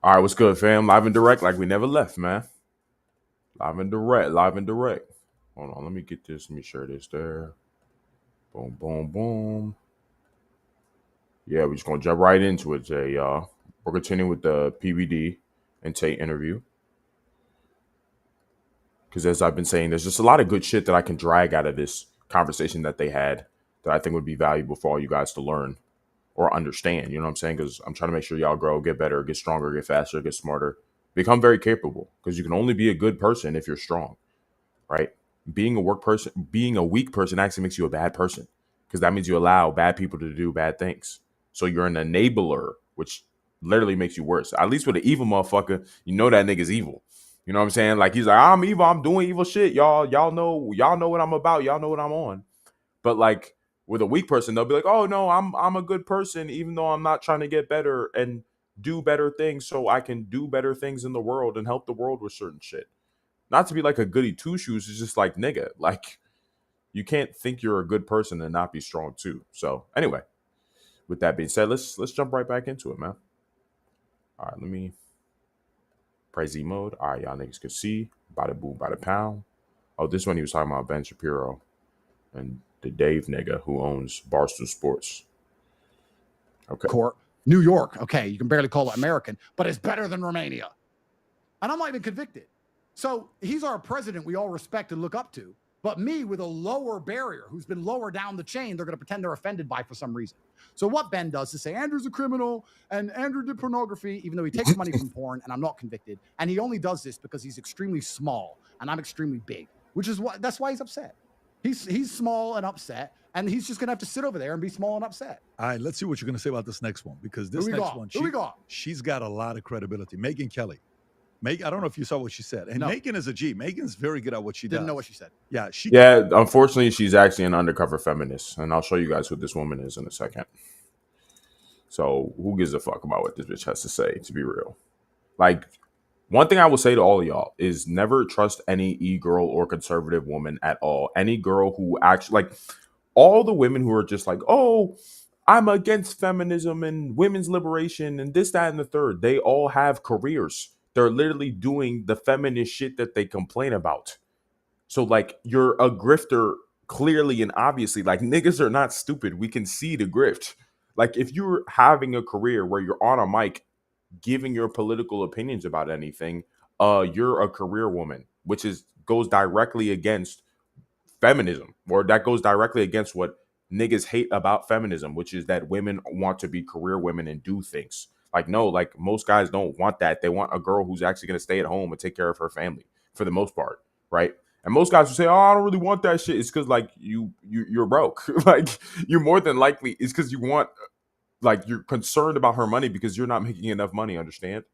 All right, what's good, fam? Live and direct, like we never left, man. Live and direct, live and direct. Hold on, let me get this. Let me share this there. Boom, boom, boom. Yeah, we're just gonna jump right into it, Jay, y'all. We're continuing with the PBD and Tate interview because, as I've been saying, there's just a lot of good shit that I can drag out of this conversation that they had that I think would be valuable for all you guys to learn or understand. You know what I'm saying? Because I'm trying to make sure y'all grow, get better, get stronger, get faster, get smarter, become very capable. Because you can only be a good person if you're strong, right? Being a weak person actually makes you a bad person because that means you allow bad people to do bad things. So you're an enabler, which literally makes you worse. At least with an evil motherfucker, you know that nigga's evil. You know what I'm saying? Like he's like, I'm evil, I'm doing evil shit. Y'all know what I'm about. Y'all know what I'm on. But like with a weak person, they'll be like, "Oh no, I'm a good person, even though I'm not trying to get better and do better things, so I can do better things in the world and help the world with certain shit." Not to be like a goody two shoes, it's just like nigga, like you can't think you're a good person and not be strong too. So anyway, with that being said, let's jump right back into it, man. All right, let me press Z mode. All right, y'all niggas can see. Bada boom, bada pound. Oh, this one he was talking about Ben Shapiro and the Dave nigga who owns Barstool Sports. Okay. Court, New York. Okay, you can barely call it American, but it's better than Romania. And I'm not even convicted. So he's our president we all respect and look up to. But me with a lower barrier, who's been lower down the chain, they're going to pretend they're offended by for some reason. So what Ben does is say, Andrew's a criminal and Andrew did pornography, even though he takes money from porn and I'm not convicted. And he only does this because he's extremely small and I'm extremely big, which is that's why he's upset. He's small and upset, and he's just going to have to sit over there and be small and upset. All right, let's see what you're going to say about this next one, because this next one, she's got a lot of credibility. Megyn Kelly. I don't know if you saw what she said. And no. Megyn is a G. Megyn's very good at what she does. Didn't know what she said. Yeah, unfortunately, she's actually an undercover feminist, and I'll show you guys who this woman is in a second. So who gives a fuck about what this bitch has to say, to be real? Like, one thing I will say to all of y'all is never trust any e-girl or conservative woman at all. Any girl who actually, like, all the women who are just like, oh, I'm against feminism and women's liberation and this, that, and the third. They all have careers. They're literally doing the feminist shit that they complain about. So, like, you're a grifter clearly and obviously. Like, niggas are not stupid. We can see the grift. Like, if you're having a career where you're on a mic giving your political opinions about anything, you're a career woman, which goes directly against feminism, or that goes directly against what niggas hate about feminism, which is that women want to be career women and do things. Like, no, like most guys don't want that. They want a girl who's actually going to stay at home and take care of her family for the most part, right? And most guys will say, "Oh, I don't really want that shit." It's because like you're broke. Like you're more than likely it's because you want, like, you're concerned about her money because you're not making enough money. Understand?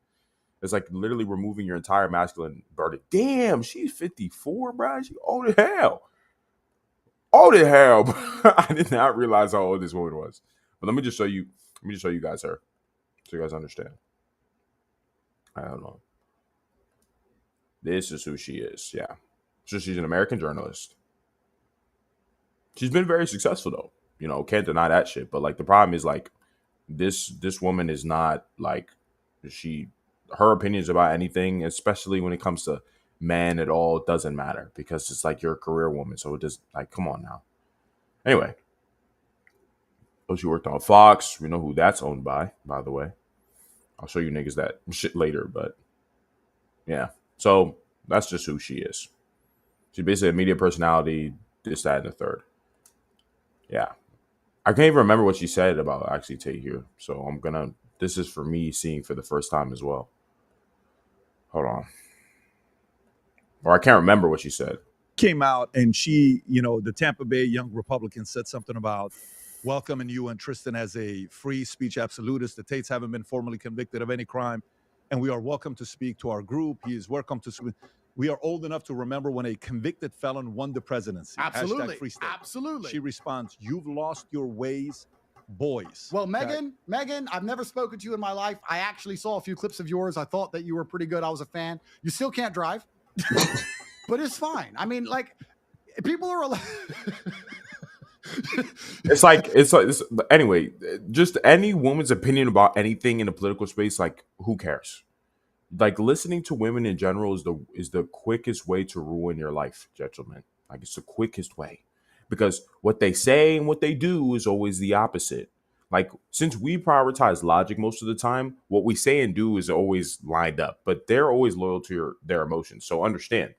It's like literally removing your entire masculine burden. Damn, she's 54, bro. She old as hell. Old as hell. I did not realize how old this woman was. But let me just show you. Let me just show you guys her, so you guys understand. I don't know. This is who she is. Yeah. So she's an American journalist. She's been very successful though. You know, can't deny that shit. But like the problem is like this woman is not like her opinions about anything, especially when it comes to men at all, doesn't matter because it's like you're a career woman. So it just like, come on now. Anyway. So she worked on Fox. We know who that's owned by the way. I'll show you niggas that shit later, but yeah. So that's just who she is. She's basically a media personality, this, that, and the third. Yeah. I can't even remember what she said about actually Tate here. So this is for me seeing for the first time as well. Hold on. Or I can't remember what she said. Came out and she, the Tampa Bay Young Republicans said something about welcoming you and Tristan as a free speech absolutist. The Tates haven't been formally convicted of any crime, and we are welcome to speak to our group. He is welcome to speak. We are old enough to remember when a convicted felon won the presidency. Absolutely. Absolutely. She responds, "You've lost your ways, boys." Well, Megyn, I've never spoken to you in my life. I actually saw a few clips of yours. I thought that you were pretty good. I was a fan. You still can't drive, but it's fine. I mean, like, people are allowed. Anyway, just any woman's opinion about anything in the political space, like who cares? Like listening to women in general is the quickest way to ruin your life, gentlemen. Like it's the quickest way. Because what they say and what they do is always the opposite. Like since we prioritize logic most of the time, what we say and do is always lined up, but they're always loyal to their emotions. So understand,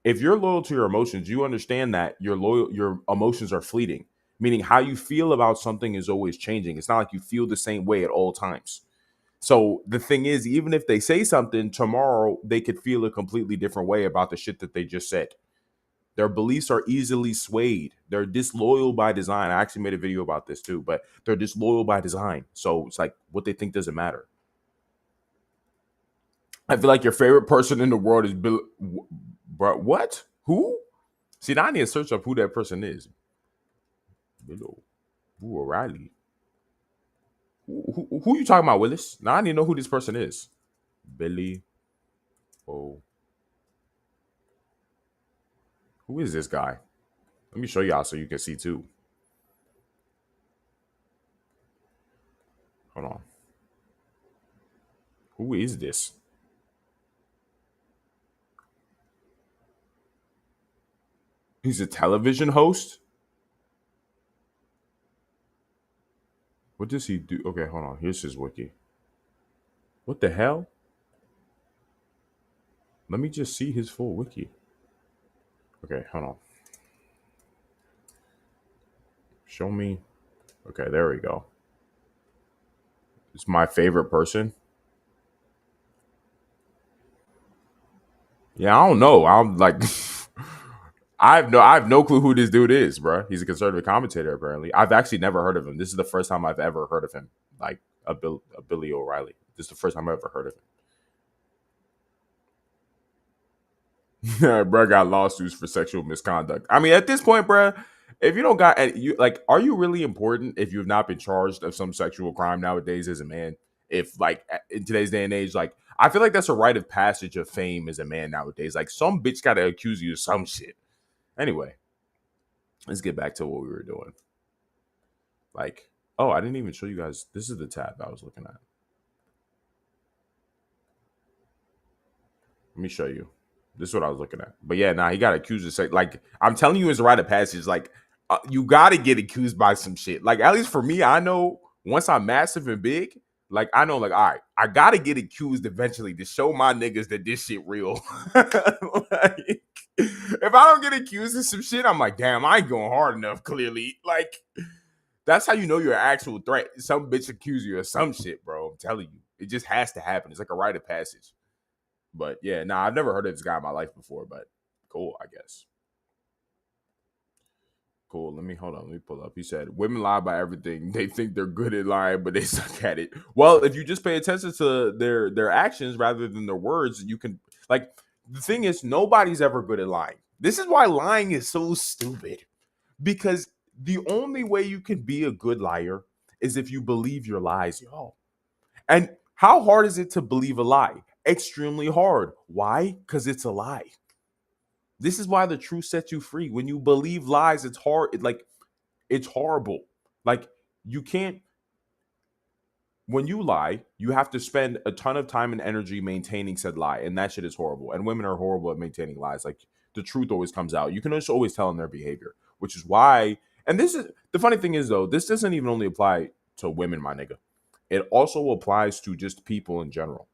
if you're loyal to your emotions, you understand that your emotions are fleeting, meaning how you feel about something is always changing. It's not like you feel the same way at all times. So the thing is, even if they say something tomorrow, they could feel a completely different way about the shit that they just said. Their beliefs are easily swayed. They're disloyal by design. I actually made a video about this too, but they're disloyal by design. So it's like what they think doesn't matter. I feel like your favorite person in the world is Bill. Bro, what? Who? See, now I need to search up who that person is. Bill O'Reilly. Who you talking about, Willis? Now I need to know who this person is. Billy. Oh. Who is this guy? Let me show y'all so you can see too. Hold on. Who is this? He's a television host? What does he do? Okay, hold on. Here's his wiki. What the hell? Let me just see his full wiki. Okay, hold on. Show me. Okay, there we go. It's my favorite person. Yeah, I don't know. I'm like I have no clue who this dude is, bro. He's a conservative commentator, apparently. I've actually never heard of him. This is the first time I've ever heard of him. Like a Billy O'Reilly. This is the first time I've ever heard of him. Bro got lawsuits for sexual misconduct. I mean, at this point, bro, if you don't got are you really important if you've not been charged of some sexual crime nowadays as a man? If like in today's day and age, like I feel like that's a rite of passage of fame as a man nowadays. Like some bitch gotta accuse you of some shit. Anyway, let's get back to what we were doing. Like, oh, I didn't even show you guys. This is the tab I was looking at. Let me show you. This is what I was looking at. But yeah, he got accused of sex. Like, I'm telling you, it's a rite of passage. Like, you got to get accused by some shit. Like, at least for me, I know once I'm massive and big, like, I know, like, all right, I got to get accused eventually to show my niggas that this shit real. Like, if I don't get accused of some shit, I'm like, damn, I ain't going hard enough, clearly. Like, that's how you know you're an actual threat. Some bitch accuse you of some shit, bro. I'm telling you. It just has to happen. It's like a rite of passage. But yeah, I've never heard of this guy in my life before, but cool, I guess. Cool. Let me pull up. He said, women lie about everything. They think they're good at lying, but they suck at it. Well, if you just pay attention to their actions rather than their words, you can like the thing is nobody's ever good at lying. This is why lying is so stupid. Because the only way you can be a good liar is if you believe your lies, y'all. And how hard is it to believe a lie? Extremely hard. Why? Because it's a lie. This is why the truth sets you free. When you believe lies, it's hard. It's horrible. Like you can't. When you lie, you have to spend a ton of time and energy maintaining said lie, and that shit is horrible. And women are horrible at maintaining lies. Like the truth always comes out. You can just always tell in their behavior, which is why. And this is the funny thing is though, this doesn't even only apply to women, my nigga. It also applies to just people in general.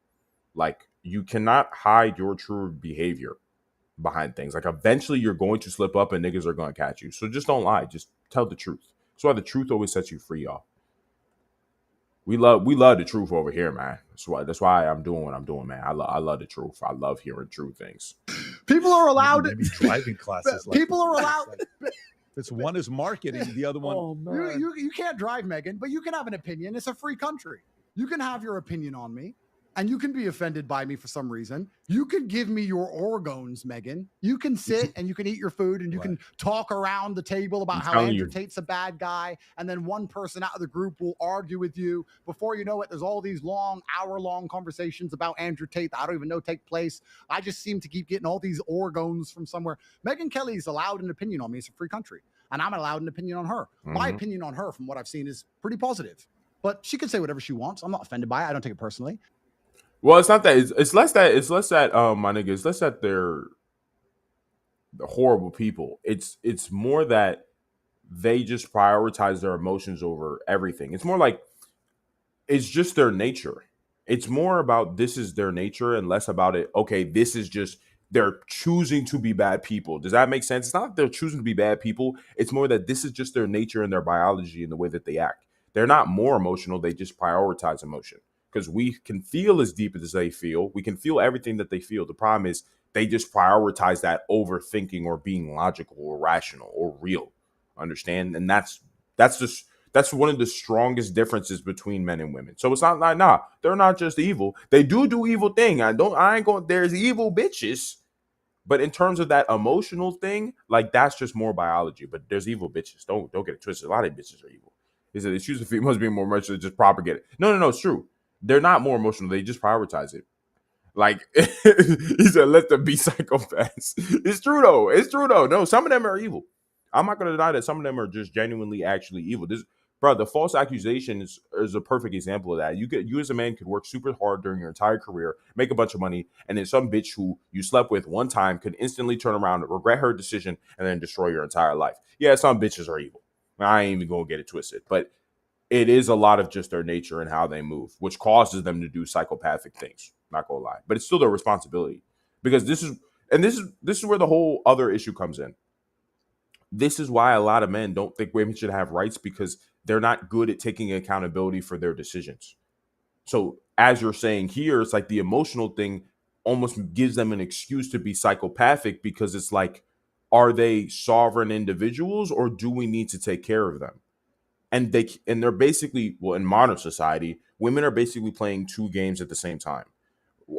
Like you cannot hide your true behavior behind things. Like eventually you're going to slip up and niggas are going to catch you. So just don't lie. Just tell the truth. That's why the truth always sets you free, y'all. We love the truth over here, man. That's why I'm doing what I'm doing, man. I love the truth. I love hearing true things. People are allowed maybe driving classes. People are allowed. It's one is marketing, the other one. Oh, man. You can't drive, Megan, but you can have an opinion. It's a free country. You can have your opinion on me, and you can be offended by me for some reason. You can give me your organs, Megan. You can sit and you can eat your food, and you can talk around the table about how Andrew Tate's a bad guy, and then one person out of the group will argue with you. Before you know it, there's all these long, hour-long conversations about Andrew Tate that I don't even know take place. I just seem to keep getting all these organs from somewhere. Megyn Kelly's allowed an opinion on me. It's a free country. and I'm allowed an opinion on her. My Mhm. opinion on her, from what I've seen, is pretty positive. But she can say whatever she wants. I'm not offended by it. I don't take it personally. Well, it's not that. It's less that. It's less that. My nigga. It's less that they're the horrible people. It's more that they just prioritize their emotions over everything. It's more like it's just their nature. It's more about this is their nature and less about it. Okay, this is just they're choosing to be bad people. Does that make sense? It's not that they're choosing to be bad people. It's more that this is just their nature and their biology and the way that they act. They're not more emotional. They just prioritize emotion because we can feel as deep as they feel. We can feel everything that they feel. The problem is they just prioritize that over thinking or being logical or rational or real. Understand? And that's one of the strongest differences between men and women. So it's not like, nah, they're not just evil. They do evil thing. I ain't going, there's evil bitches. But in terms of that emotional thing, like that's just more biology. But there's evil bitches. Don't get it twisted. A lot of bitches are evil. Is that it's usually females being more emotional, just propagate it. No, it's true. They're not more emotional. They just prioritize it. Like he said, let them be psychopaths. It's true though. It's true though. No, some of them are evil. I'm not gonna deny that some of them are just genuinely actually evil. This, bro, the false accusation is a perfect example of that. You as a man could work super hard during your entire career, make a bunch of money, and then some bitch who you slept with one time could instantly turn around, regret her decision, and then destroy your entire life. Yeah, some bitches are evil. I ain't even gonna get it twisted, but it is a lot of just their nature and how they move, which causes them to do psychopathic things. Not gonna lie, but it's still their responsibility because this is where the whole other issue comes in. This is why a lot of men don't think women should have rights because they're not good at taking accountability for their decisions. So as you're saying here, it's like the emotional thing almost gives them an excuse to be psychopathic because it's like, are they sovereign individuals or do we need to take care of them? And they're basically, well, in modern society, women are basically playing two games at the same time.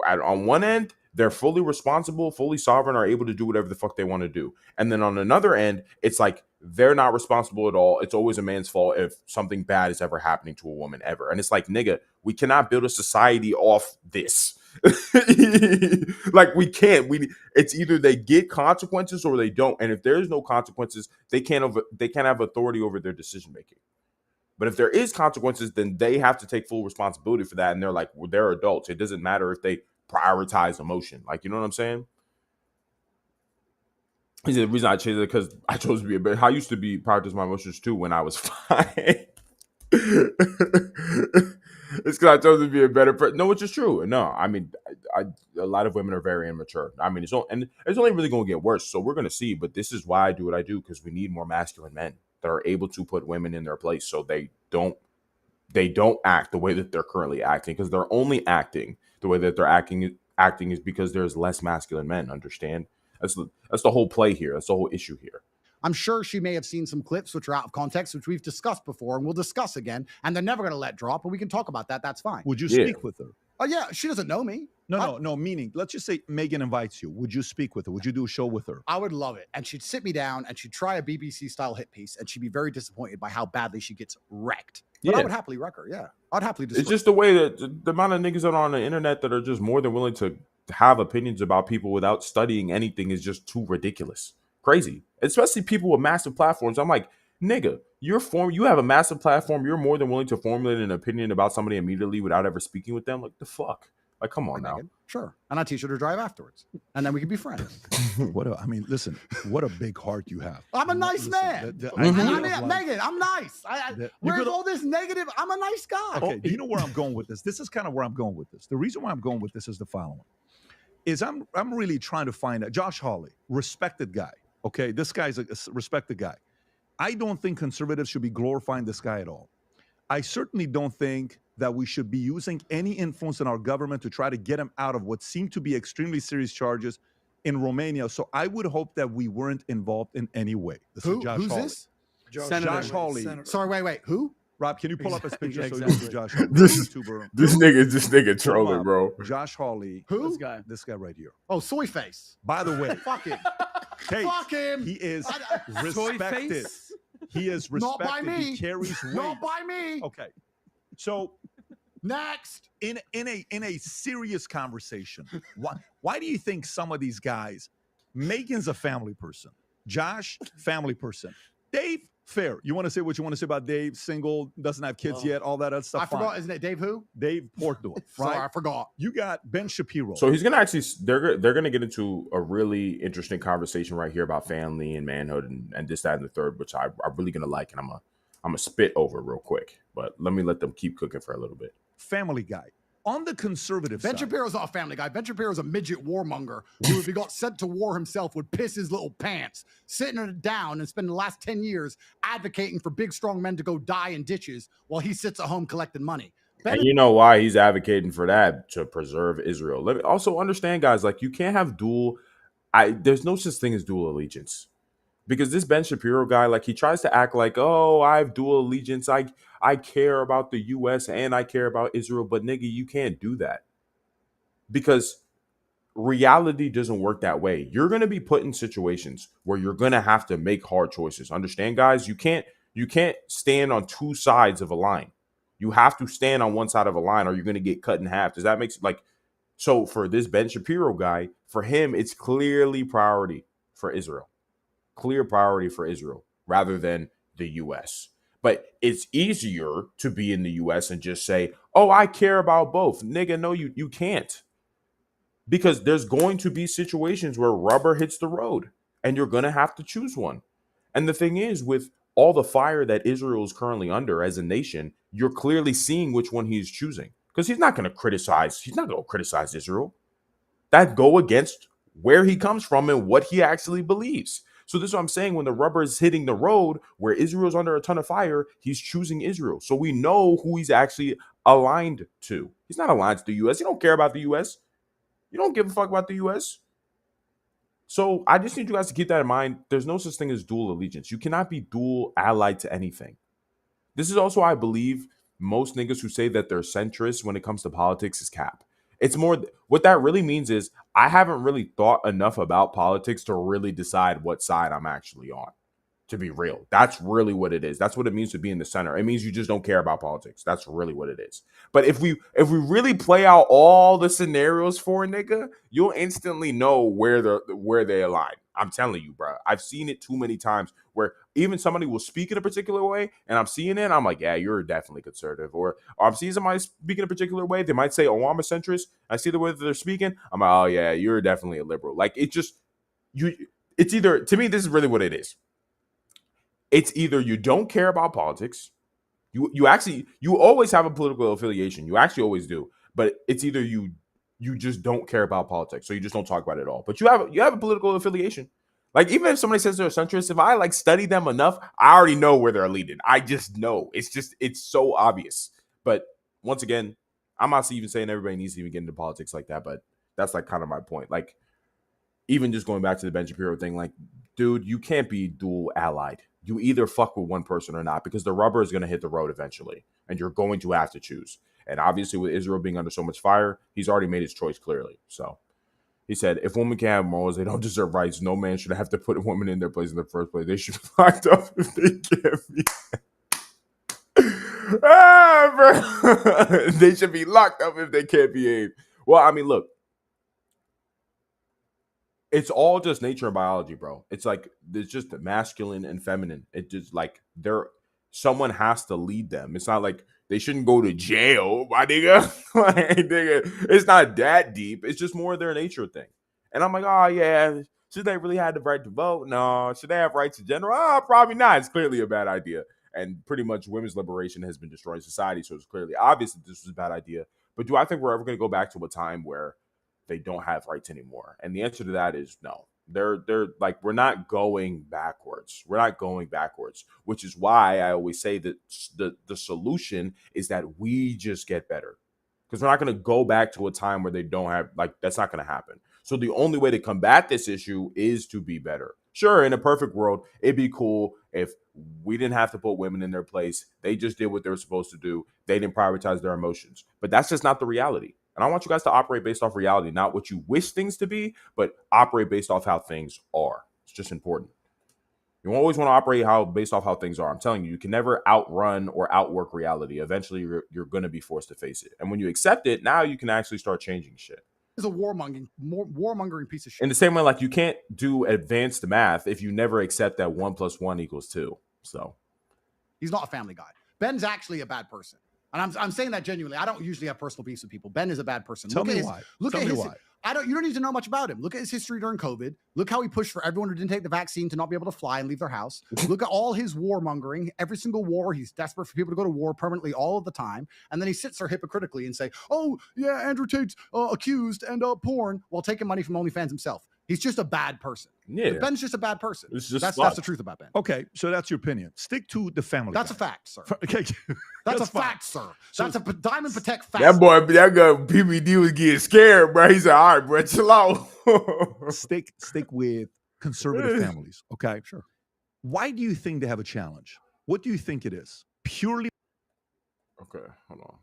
On one end, they're fully responsible, fully sovereign, are able to do whatever the fuck they want to do. And then on another end, it's like they're not responsible at all. It's always a man's fault if something bad is ever happening to a woman ever. And it's like, nigga, we cannot build a society off this. Like we can't. It's either they get consequences or they don't. And if there's no consequences, they can't have authority over their decision making. But if there is consequences, then they have to take full responsibility for that. And they're like, well, they're adults. It doesn't matter if they prioritize emotion. Like, you know what I'm saying? He said the reason I changed it because I chose to be a better. I used to be prioritize my emotions too when I was 5. It's because I chose to be a better person. No, which is true. No, I mean, a lot of women are very immature. I mean, it's only really going to get worse. So we're going to see. But this is why I do what I do because we need more masculine men that are able to put women in their place so they don't act the way that they're currently acting because they're only acting the way that they're acting is because there's less masculine men. Understand? That's the whole play here. That's the whole issue here. I'm sure she may have seen some clips which are out of context, which we've discussed before and we'll discuss again. And they're never going to let drop, but we can talk about that. That's fine. Would you speak with her? Oh, yeah. She doesn't know me. No. Meaning, let's just say Megan invites you. Would you speak with her? Would you do a show with her? I would love it. And she'd sit me down and she'd try a BBC style hit piece and she'd be very disappointed by how badly she gets wrecked. But I would happily wreck her. Yeah. I'd happily do It's just the way that the amount of niggas that are on the internet that are just more than willing to have opinions about people without studying anything is just too ridiculous. Crazy. Especially people with massive platforms. I'm like, nigga, you have a massive platform. You're more than willing to formulate an opinion about somebody immediately without ever speaking with them. Like, the fuck? Like, come on now. Megan. Sure. And I teach her to drive afterwards. And then we can be friends. Listen, what a big heart you have. I'm a nice man. Megan, I'm nice. Where's all this negative? I'm a nice guy. Okay, you know where I'm going with this? This is kind of where I'm going with this. The reason why I'm going with this is the following. Is I'm really trying to find out. Josh Hawley, respected guy. Okay, this guy's a respected guy. I don't think conservatives should be glorifying this guy at all. I certainly don't think that we should be using any influence in our government to try to get him out of what seem to be extremely serious charges in Romania. So I would hope that we weren't involved in any way. This is Josh Hawley. This? Josh Hawley. Senator. Sorry, wait. Who? Rob, can you pull up his picture Exactly. so you see Josh Hawley? This nigga trolling, bro. Josh Hawley. Who? This guy right here. Oh, soy face. By the way, Fuck him. Tate, Fuck him. he is Soy respected. face? He is Not respected. by me. He carries weight. Not by me. Okay. So Next. in a serious conversation, why do you think some of these guys, Megan's a family person, Josh, family person, Dave, fair. You want to say what you want to say about Dave? Single, doesn't have kids yet, all that other stuff. I forgot. Isn't it Dave who? Dave Portnoy. Right? Sorry, I forgot. You got Ben Shapiro. So he's gonna actually they're gonna get into a really interesting conversation right here about family and manhood and this, that, and the third, which I'm really gonna like, and I'm a spit over real quick. But let them keep cooking for a little bit. Family Guy. On the conservative Ben side, Shapiro's not a family guy. Ben Shapiro's a midget warmonger who, if he got sent to war himself, would piss his little pants, sitting down and spending the last 10 years advocating for big, strong men to go die in ditches while he sits at home collecting money. And you know why he's advocating for that? To preserve Israel. Let me also understand, guys, like you can't have there's no such thing as dual allegiance. Because this Ben Shapiro guy, like he tries to act like, oh, I have dual allegiance. I care about the US and I care about Israel. But nigga, you can't do that. Because reality doesn't work that way. You're going to be put in situations where you're going to have to make hard choices. Understand, guys? You can't stand on two sides of a line. You have to stand on one side of a line or you're going to get cut in half. Does that make sense? Like, so for this Ben Shapiro guy, for him, it's clearly priority for Israel. Clear priority for Israel rather than the US. But it's easier to be in the US and just say, oh, I care about both. Nigga, no, you can't. Because there's going to be situations where rubber hits the road and you're going to have to choose one. And the thing is, with all the fire that Israel is currently under as a nation, you're clearly seeing which one he's choosing. Because he's not going to criticize Israel. That go against where he comes from and what he actually believes. So this is what I'm saying. When the rubber is hitting the road where Israel's under a ton of fire, he's choosing Israel. So we know who he's actually aligned to. He's not aligned to the U.S. He don't care about the U.S. You don't give a fuck about the U.S. So I just need you guys to keep that in mind. There's no such thing as dual allegiance. You cannot be dual allied to anything. This is also, I believe, most niggas who say that they're centrist when it comes to politics is cap. It's more, what that really means is I haven't really thought enough about politics to really decide what side I'm actually on, to be real. That's really what it is. That's what it means to be in the center. It means you just don't care about politics. That's really what it is. But if we really play out all the scenarios for a nigga, you'll instantly know where they align. I'm telling you, bro. I've seen it too many times where even somebody will speak in a particular way and I'm seeing it. I'm like, yeah, you're definitely conservative. Or I'm seeing somebody speak in a particular way. They might say, oh, I'm a centrist. I see the way that they're speaking. I'm like, oh, yeah, you're definitely a liberal. Like, it's either, to me, this is really what it is. It's either you don't care about politics. You always have a political affiliation. You actually always do. But it's either you just don't care about politics, so you just don't talk about it at all. But you have a political affiliation. Like, even if somebody says they're a centrist, if I like study them enough, I already know where they're leading. I just know. It's so obvious. But once again, I'm not even saying everybody needs to even get into politics like that, but that's like kind of my point. Like, even just going back to the Ben Shapiro thing, like, dude, you can't be dual allied. You either fuck with one person or not, because the rubber is going to hit the road eventually, and you're going to have to choose. And obviously, with Israel being under so much fire, he's already made his choice clearly. So he said, if women can't have morals, they don't deserve rights. No man should have to put a woman in their place in the first place. They should be locked up if they can't be. Bro. They should be locked up if they can't behave. Well, I mean, look. It's all just nature and biology, bro. It's like there's just masculine and feminine. It just like someone has to lead them. It's not like they shouldn't go to jail, my nigga. Like, nigga, it's not that deep. It's just more their nature thing. And I'm like, oh yeah, should they really have the right to vote? No. Should they have rights in general? Oh, probably not. It's clearly a bad idea. And pretty much women's liberation has been destroying society, so it's clearly obvious that this was a bad idea. But do I think we're ever going to go back to a time where they don't have rights anymore? And the answer to that is no. They're like, we're not going backwards. We're not going backwards, which is why I always say that the solution is that we just get better, because we're not going to go back to a time where they don't have, like, that's not going to happen. So the only way to combat this issue is to be better. Sure, in a perfect world, it'd be cool if we didn't have to put women in their place. They just did what they were supposed to do. They didn't prioritize their emotions. But that's just not the reality. And I want you guys to operate based off reality, not what you wish things to be, but operate based off how things are. It's just important. You always want to operate based off how things are. I'm telling you, you can never outrun or outwork reality. Eventually, you're going to be forced to face it. And when you accept it, now you can actually start changing shit. is a warmongering piece of shit. In the same way, like you can't do advanced math if you never accept that 1 + 1 = 2. So he's not a family guy. Ben's actually a bad person. And I'm saying that genuinely. I don't usually have personal beefs with people. Ben is a bad person. Tell me why. Look at his why. You don't need to know much about him. Look at his history during COVID. Look how he pushed for everyone who didn't take the vaccine to not be able to fly and leave their house. Look at all his warmongering. Every single war, he's desperate for people to go to war permanently all of the time. And then he sits there hypocritically and say, oh, yeah, Andrew Tate's accused and porn while taking money from OnlyFans himself. He's just a bad person. Yeah. Ben's just a bad person. That's the truth about Ben. Okay, so that's your opinion. Stick to the family. That's guy. a fact, sir. Okay. That's a fact, sir. That's a Diamond Protect fact. That guy PBD was getting scared, bro. He said, all right, bro, chill out. Stick with conservative families. Okay, sure. Why do you think they have a challenge? What do you think it is? Purely. Okay, hold on.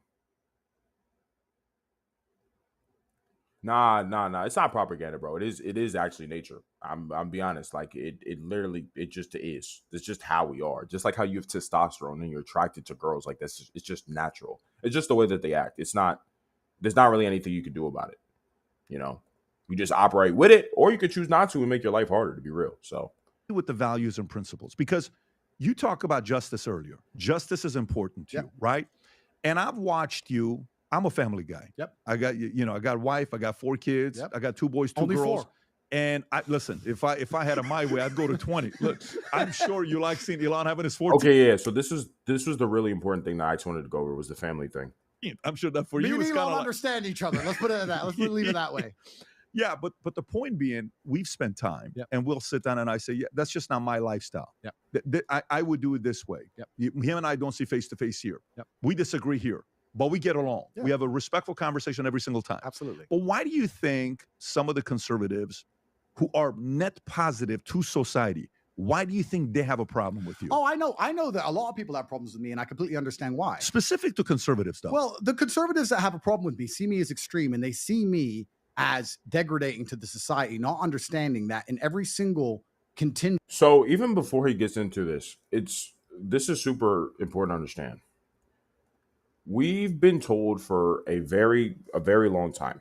Nah. It's not propaganda, bro. It is actually nature. I'm be honest. Like it literally, it just is. It's just how we are. Just like how you have testosterone and you're attracted to girls. Like that's it's just natural. It's just the way that they act. There's not really anything you can do about it. You know, you just operate with it, or you could choose not to and make your life harder, to be real. So with the values and principles, because you talk about justice earlier. Justice is important to you, right? And I've watched you. I'm a family guy. Yep. I got I got a wife. I got 4 kids. Yep. I got 2 boys, 2 Only girls. 4. And listen, if I had it my way, I'd go to 20. Look, I'm sure you like seeing Elon having his 14. Okay, yeah. So this was the really important thing that I just wanted to go over was the family thing. I'm sure that for you, we it's kind of understand each other. Let's put it at that. Let's leave it that way. Yeah, but the point being, we've spent time, and we'll sit down and I say, yeah, that's just not my lifestyle. Yeah, I would do it this way. Him and I don't see face to face here. We disagree here. But we get along. We have a respectful conversation every single time. Absolutely. But why do you think some of the conservatives who are net positive to society, why do you think they have a problem with you? Oh, I know that a lot of people have problems with me, and I completely understand why. Specific to conservative stuff. Well, the conservatives that have a problem with me see me as extreme, and they see me as degrading to the society, not understanding that in every single contingency. So even before he gets into this, this is super important to understand. We've been told for a very long time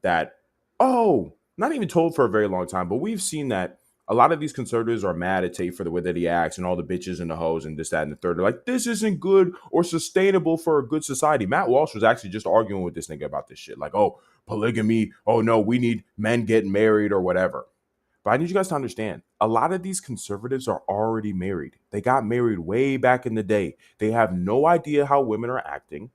that, not even told for a very long time, but we've seen that a lot of these conservatives are mad at Tate for the way that he acts and all the bitches and the hoes and this, that, and the third. They're like, this isn't good or sustainable for a good society. Matt Walsh was actually just arguing with this nigga about this shit. Like, oh, polygamy. Oh, no, we need men getting married or whatever. But I need you guys to understand, a lot of these conservatives are already married. They got married way back in the day. They have no idea how women are acting.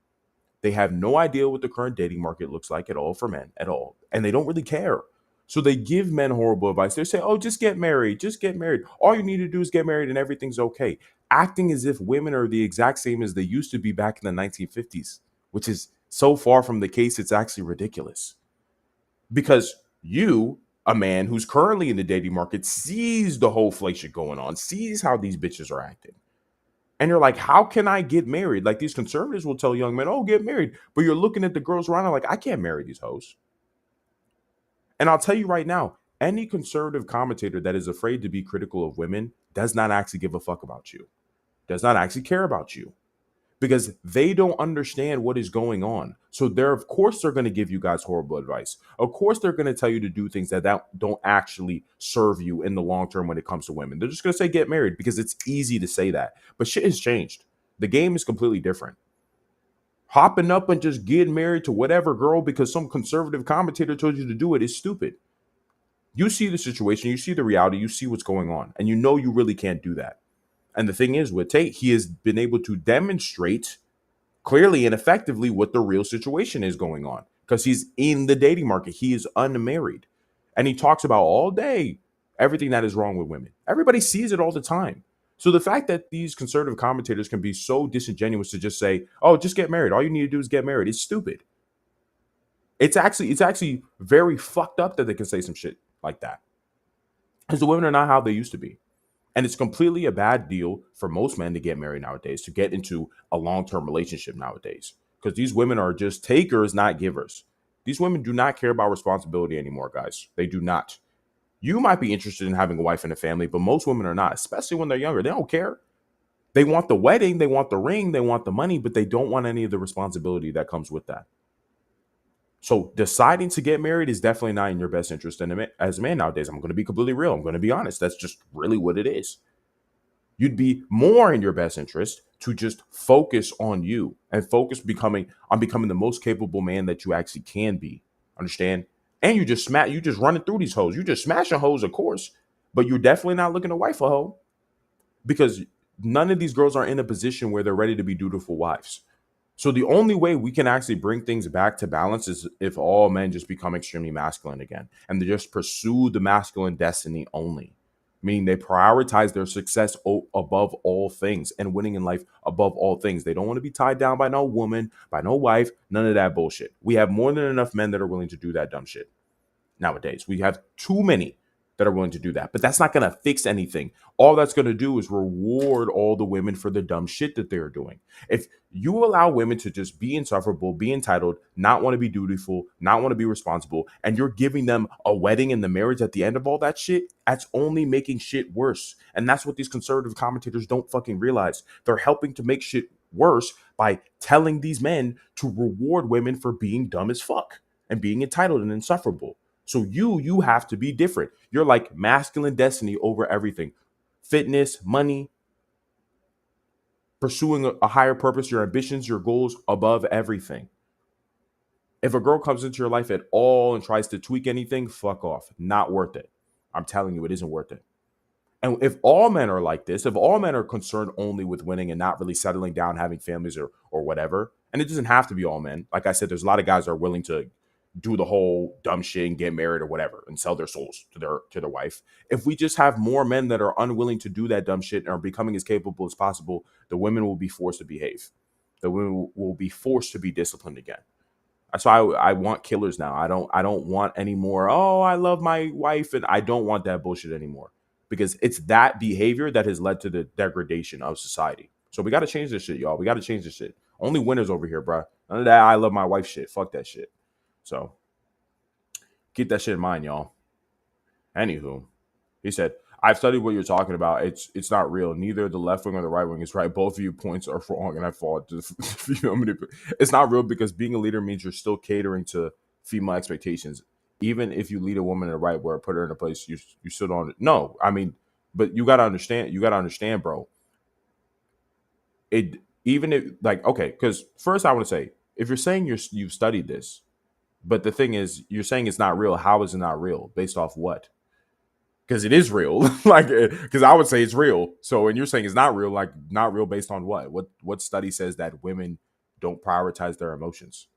They have no idea what the current dating market looks like at all for men, at all. And they don't really care. So they give men horrible advice. They say, oh, just get married. Just get married. All you need to do is get married and everything's okay. Acting as if women are the exact same as they used to be back in the 1950s, which is so far from the case, it's actually ridiculous. Because you, a man who's currently in the dating market, sees the whole flake shit going on, sees how these bitches are acting. And you're like, how can I get married? Like these conservatives will tell young men, oh, get married. But you're looking at the girls around and like, I can't marry these hoes. And I'll tell you right now, any conservative commentator that is afraid to be critical of women does not actually give a fuck about you, does not actually care about you, because they don't understand what is going on. So of course, they're going to give you guys horrible advice. Of course, they're going to tell you to do things that don't actually serve you in the long term when it comes to women. They're just going to say, get married, because it's easy to say that. But shit has changed. The game is completely different. Hopping up and just getting married to whatever girl because some conservative commentator told you to do it is stupid. You see the situation, you see the reality, you see what's going on, and you know you really can't do that. And the thing is, with Tate, he has been able to demonstrate clearly and effectively what the real situation is going on, because he's in the dating market. He is unmarried. And he talks about all day everything that is wrong with women. Everybody sees it all the time. So the fact that these conservative commentators can be so disingenuous to just say, oh, just get married. All you need to do is get married. It's stupid. It's actually very fucked up that they can say some shit like that, because the women are not how they used to be. And it's completely a bad deal for most men to get married nowadays, to get into a long-term relationship nowadays, because these women are just takers, not givers. These women do not care about responsibility anymore, guys. They do not. You might be interested in having a wife and a family, but most women are not, especially when they're younger. They don't care. They want the wedding, they want the ring, they want the money, but they don't want any of the responsibility that comes with that. So deciding to get married is definitely not in your best interest as a man nowadays. I'm going to be completely real. I'm going to be honest. That's just really what it is. You'd be more in your best interest to just focus on you and focus on becoming the most capable man that you actually can be. Understand? And you just running through these hoes. You just smashing hoes, of course, but you're definitely not looking to wife a hoe because none of these girls are in a position where they're ready to be dutiful wives. So the only way we can actually bring things back to balance is if all men just become extremely masculine again and they just pursue the masculine destiny only, meaning they prioritize their success above all things and winning in life above all things. They don't want to be tied down by no woman, by no wife, none of that bullshit. We have more than enough men that are willing to do that dumb shit nowadays. We have too many that are willing to do that, but that's not going to fix anything. All that's going to do is reward all the women for the dumb shit that they're doing. If you allow women to just be insufferable, be entitled, not want to be dutiful, not want to be responsible, and you're giving them a wedding and the marriage at the end of all that shit, that's only making shit worse. And that's what these conservative commentators don't fucking realize. They're helping to make shit worse by telling these men to reward women for being dumb as fuck and being entitled and insufferable. So you have to be different. You're like masculine destiny over everything. Fitness, money, pursuing a higher purpose, your ambitions, your goals above everything. If a girl comes into your life at all and tries to tweak anything, fuck off. Not worth it. I'm telling you, it isn't worth it. And if all men are like this, if all men are concerned only with winning and not really settling down, having families or whatever, and it doesn't have to be all men. Like I said, there's a lot of guys that are willing to do the whole dumb shit and get married or whatever and sell their souls to their wife. If we just have more men that are unwilling to do that dumb shit and are becoming as capable as possible, the women will be forced to behave. The women will be forced to be disciplined again. That's why I want killers now. I don't want any more, oh, I love my wife, and I don't want that bullshit anymore. Because it's that behavior that has led to the degradation of society. So we got to change this shit, y'all. We got to change this shit. Only winners over here, bro. None of that I love my wife shit. Fuck that shit. So keep that shit in mind, y'all. Anywho, he said, I've studied what you're talking about. It's not real. Neither the left wing or the right wing is right. Both viewpoints are wrong, and I fall to female manipulation. It's not real because being a leader means you're still catering to female expectations. Even if you lead a woman in the right way, put her in a place you still don't. No, I mean, but you gotta understand. You gotta understand, bro. It even if like okay, because first I want to say, if you're saying you've studied this, but the thing is, you're saying it's not real. How is it not real? Based off what? Because it is real. Like, because I would say it's real. So, and you're saying it's not real. Like, not real based on what? What study says that women don't prioritize their emotions?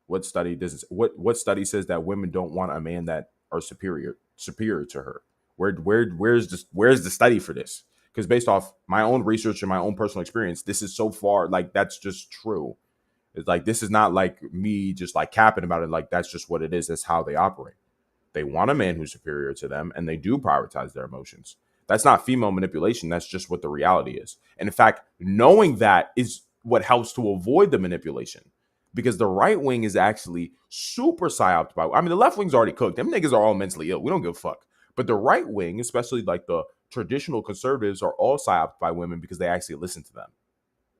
What study does? What study says that women don't want a man that are superior to her? Where's the study for this? Because based off my own research and my own personal experience, this is so far like that's just true. It's like this is not like me just like capping about it. Like that's just what it is. That's how they operate. They want a man who's superior to them, and they do prioritize their emotions. That's not female manipulation. That's just what the reality is. And in fact, knowing that is what helps to avoid the manipulation, because the right wing is actually super psyoped by. I mean, the left wing's already cooked. Them niggas are all mentally ill. We don't give a fuck. But the right wing, especially like the traditional conservatives, are all psyoped by women because they actually listen to them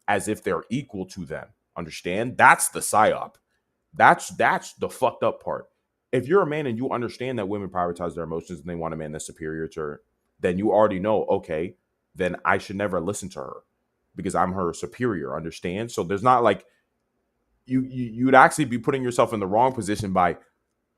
as if they're equal to them. Understand? That's the psyop. That's the fucked up part. If you're a man and you understand that women prioritize their emotions and they want a man that's superior to her, then you already know, okay, then I should never listen to her because I'm her superior. Understand? So there's not like you'd actually be putting yourself in the wrong position by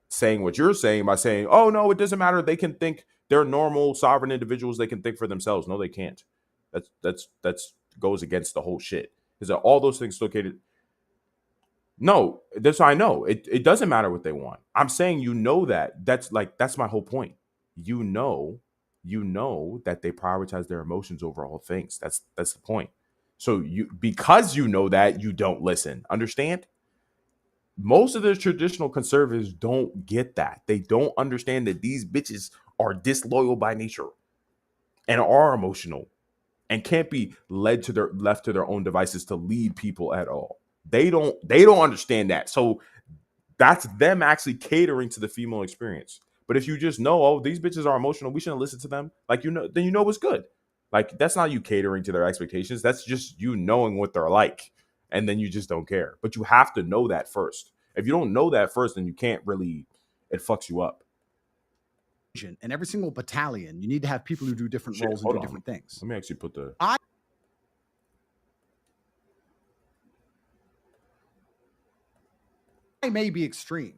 saying what you're saying, by saying, oh no, it doesn't matter. They can think they're normal, sovereign individuals. They can think for themselves. No, they can't. That's goes against the whole shit. Is that all those things located? No, that's I know. It doesn't matter what they want. I'm saying you know that. That's my whole point. You know that they prioritize their emotions over all things. That's the point. So because you know that, you don't listen. Understand? Most of the traditional conservatives don't get that. They don't understand that these bitches are disloyal by nature and are emotional and can't be left to their own devices to lead people at all. They don't understand that. So that's them actually catering to the female experience. But if you just know, oh, these bitches are emotional, we shouldn't listen to them. Like, then you know what's good. Like, that's not you catering to their expectations. That's just you knowing what they're like. And then you just don't care. But you have to know that first. If you don't know that first, then you can't really, it fucks you up. In every single battalion, you need to have people who do different roles and do different things. Let me actually put the. I may be extreme,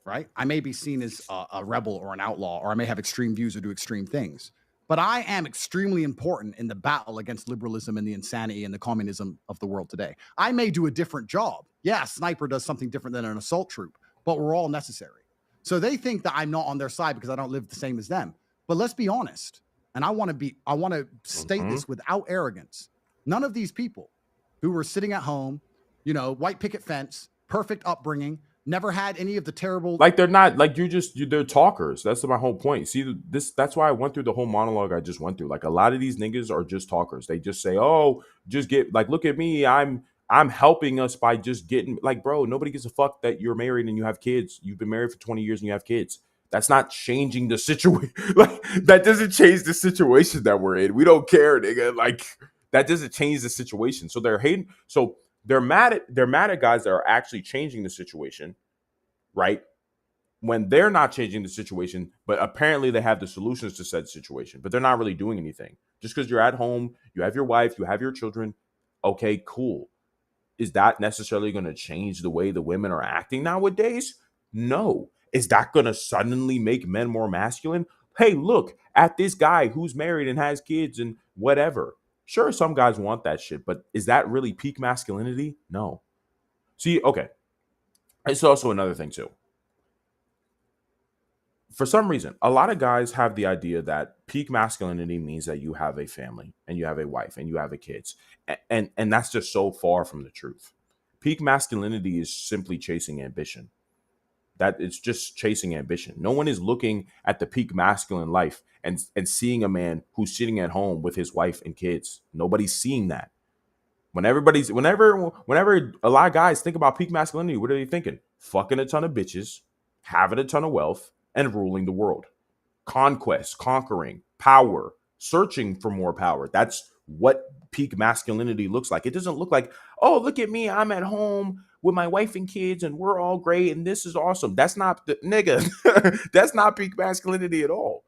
right? I may be seen as a rebel or an outlaw, or I may have extreme views or do extreme things. But I am extremely important in the battle against liberalism and the insanity and the communism of the world today. I may do a different job. Yeah, a sniper does something different than an assault troop, but we're all necessary. So they think that I'm not on their side because I don't live the same as them. But let's be honest. And I want to state this without arrogance. None of these people who were sitting at home, white picket fence, perfect upbringing, never had any of the terrible. Like they're not like they're talkers. That's my whole point. See that's why I went through the whole monologue I just went through. Like a lot of these niggas are just talkers. They just say, "Oh, just get like look at me. I'm helping us by just getting like, bro, nobody gives a fuck that you're married and you have kids. You've been married for 20 years and you have kids. That's not changing the situation. Like that doesn't change the situation that we're in. We don't care, nigga. Like that doesn't change the situation. So they're hating. So they're mad at guys that are actually changing the situation, right? When they're not changing the situation, but apparently they have the solutions to said situation, but they're not really doing anything. Just because you're at home, you have your wife, you have your children. Okay, cool. Is that necessarily going to change the way the women are acting nowadays? No. Is that going to suddenly make men more masculine? Hey, look at this guy who's married and has kids and whatever. Sure, some guys want that shit, but is that really peak masculinity? No. See, okay. It's also another thing too. For some reason, a lot of guys have the idea that peak masculinity means that you have a family and you have a wife and you have a kids. And that's just so far from the truth. Peak masculinity is simply chasing ambition. That it's just chasing ambition. No one is looking at the peak masculine life and seeing a man who's sitting at home with his wife and kids. Nobody's seeing that. Whenever a lot of guys think about peak masculinity, what are they thinking? Fucking a ton of bitches, having a ton of wealth, and ruling the world. Conquest, conquering, power, searching for more power. That's what peak masculinity looks like. It doesn't look like, oh, look at me, I'm at home with my wife and kids and we're all great and this is awesome. That's not the nigga. That's not peak masculinity at all.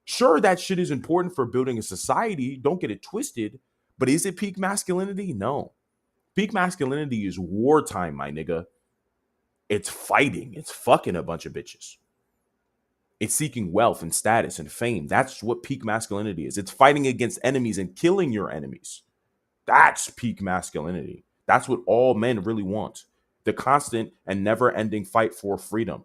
Sure, that shit is important for building a society. Don't get it twisted. But is it peak masculinity? No. Peak masculinity is wartime, my nigga. It's fighting. It's fucking a bunch of bitches. It's seeking wealth and status and fame. That's what peak masculinity is. It's fighting against enemies and killing your enemies. That's peak masculinity. That's what all men really want. The constant and never-ending fight for freedom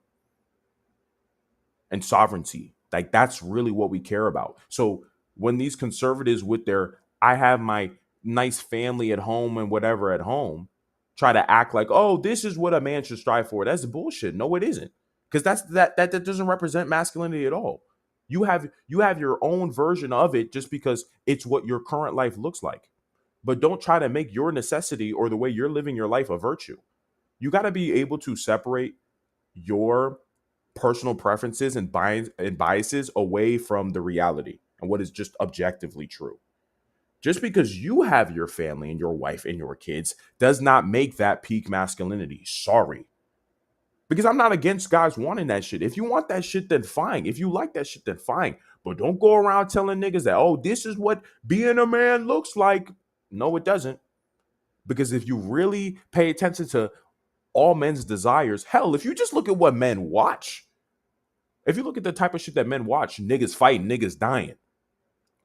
and sovereignty. Like that's really what we care about. So when these conservatives with their, I have my nice family at home and whatever at home, try to act like, oh, this is what a man should strive for. That's bullshit. No, it isn't. Because that doesn't represent masculinity at all. You have your own version of it just because it's what your current life looks like. But don't try to make your necessity or the way you're living your life a virtue. You got to be able to separate your personal preferences and biases away from the reality and what is just objectively true. Just because you have your family and your wife and your kids does not make that peak masculinity. Sorry. Because I'm not against guys wanting that shit. If you want that shit, then fine. If you like that shit, then fine. But don't go around telling niggas that, oh, this is what being a man looks like. No, it doesn't. Because if you really pay attention to all men's desires, hell, if you just look at what men watch, if you look at the type of shit that men watch, niggas fighting, niggas dying.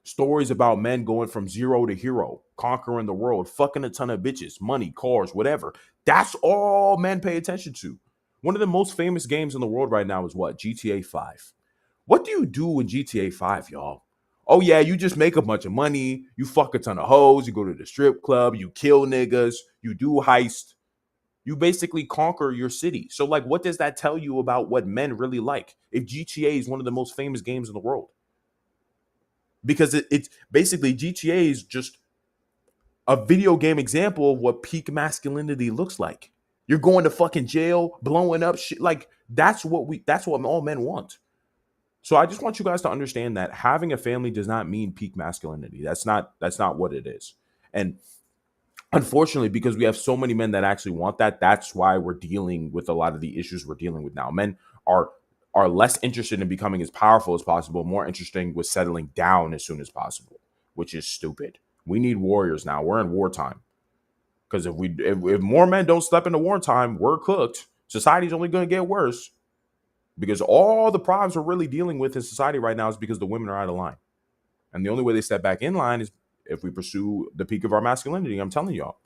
Stories about men going from zero to hero, conquering the world, fucking a ton of bitches, money, cars, whatever. That's all men pay attention to. One of the most famous games in the world right now is what? GTA 5. What do you do in GTA 5, y'all? Oh, yeah, you just make a bunch of money. You fuck a ton of hoes. You go to the strip club. You kill niggas. You do heist. You basically conquer your city. So, like, what does that tell you about what men really like? If GTA is one of the most famous games in the world. Because it's basically GTA is just a video game example of what peak masculinity looks like. You're going to fucking jail, blowing up shit. Like that's what all men want. So I just want you guys to understand that having a family does not mean peak masculinity. That's not what it is. And unfortunately, because we have so many men that actually want that, that's why we're dealing with a lot of the issues we're dealing with now. Men are less interested in becoming as powerful as possible, more interested with settling down as soon as possible, which is stupid. We need warriors now. We're in wartime. Because if more men don't step into wartime, we're cooked. Society's only going to get worse. Because all the problems we're really dealing with in society right now is because the women are out of line. And the only way they step back in line is if we pursue the peak of our masculinity. I'm telling y'all.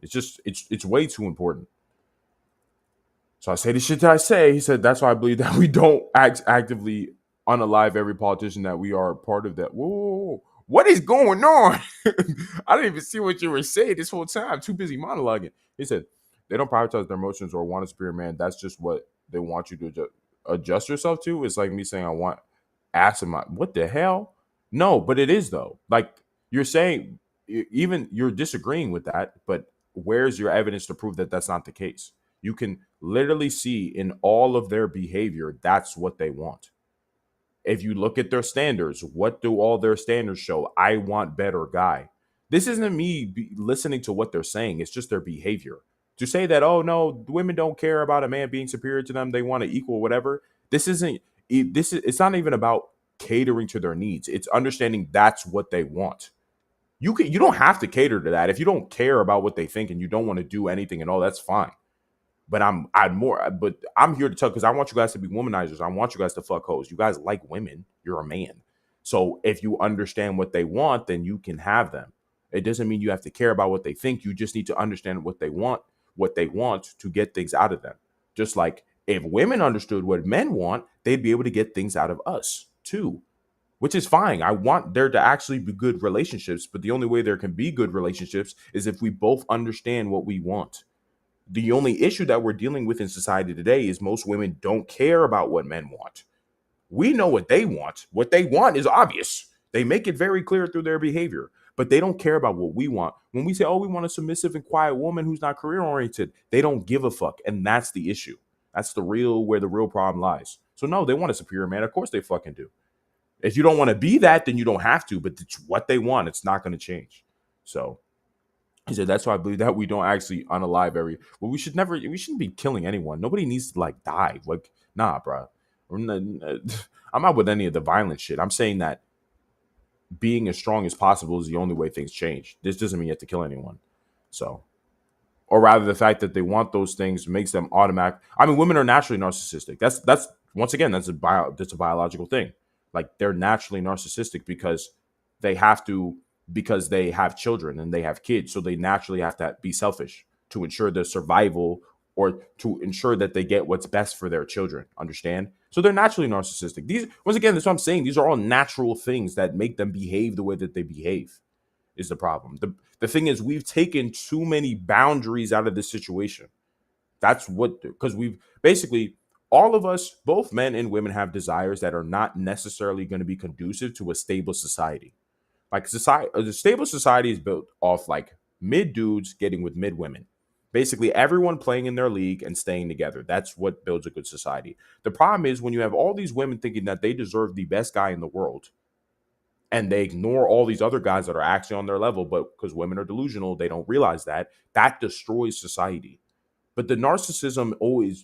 It's way too important. So I say the shit that I say. He said, that's why I believe that we don't actively unalive every politician that we are part of that. Whoa, what is going on? I didn't even see what you were saying this whole time. Too busy monologuing. He said, they don't prioritize their emotions or want a superior man. That's just what they want you to adjust yourself to. It's like me saying, I want ass in my, what the hell? No, but it is though. Like you're saying, even you're disagreeing with that, but where's your evidence to prove that that's not the case? You can literally see in all of their behavior, that's what they want. If you look at their standards, what do all their standards show? I want better guy. This isn't me listening to what they're saying. It's just their behavior. To say that, oh no, women don't care about a man being superior to them. They want to equal whatever. It's not even about catering to their needs. It's understanding that's what they want. You don't have to cater to that. If you don't care about what they think and you don't want to do anything at all, that's fine. But I'm here to tell, because I want you guys to be womanizers. I want you guys to fuck hoes. You guys like women. You're a man. So if you understand what they want, then you can have them. It doesn't mean you have to care about what they think. You just need to understand what they want to get things out of them. Just like if women understood what men want, they'd be able to get things out of us too, which is fine. I want there to actually be good relationships, but the only way there can be good relationships is if we both understand what we want. The only issue that we're dealing with in society today is most women don't care about what men want. We know what they want. What they want is obvious. They make it very clear through their behavior, but they don't care about what we want. When we say, oh, we want a submissive and quiet woman who's not career oriented, they don't give a fuck. And that's the issue. That's where the real problem lies. So no, they want a superior man. Of course they fucking do. If you don't want to be that, then you don't have to, but it's what they want. It's not going to change. So he said, that's why I believe that we don't actually unalive well, we shouldn't be killing anyone. Nobody needs to like die. Like, nah, bro. I'm not with any of the violent shit. I'm saying that being as strong as possible is the only way things change. This doesn't mean you have to kill anyone. So, or rather the fact that they want those things makes them automatic. I mean, women are naturally narcissistic. That's once again, that's a biological thing. Like they're naturally narcissistic because they have children and they have kids. So they naturally have to be selfish to ensure their survival or to ensure that they get what's best for their children. Understand? So they're naturally narcissistic. Once again, that's what I'm saying. These are all natural things that make them behave the way that they behave is the problem. The thing is, we've taken too many boundaries out of this situation. Because we've basically, all of us, both men and women, have desires that are not necessarily going to be conducive to a stable society. Like a stable society is built off like mid dudes getting with mid women. Basically, everyone playing in their league and staying together. That's what builds a good society. The problem is when you have all these women thinking that they deserve the best guy in the world, and they ignore all these other guys that are actually on their level, but because women are delusional, they don't realize that destroys society. But the narcissism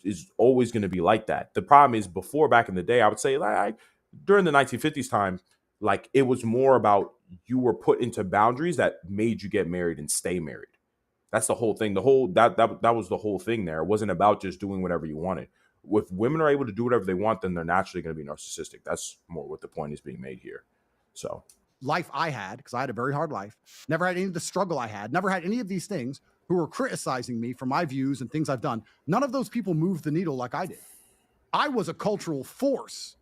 is always going to be like that. The problem is back in the day, I would say like during the 1950s time, like it was more about you were put into boundaries that made you get married and stay married. That's the whole thing. That was the whole thing there. It wasn't about just doing whatever you wanted. If women are able to do whatever they want, then they're naturally going to be narcissistic. That's more what the point is being made here. So life I had, because I had a very hard life, never had any of the struggle I had, never had any of these things, who were criticizing me for my views and things I've done. None of those people moved the needle like I did. I was a cultural force.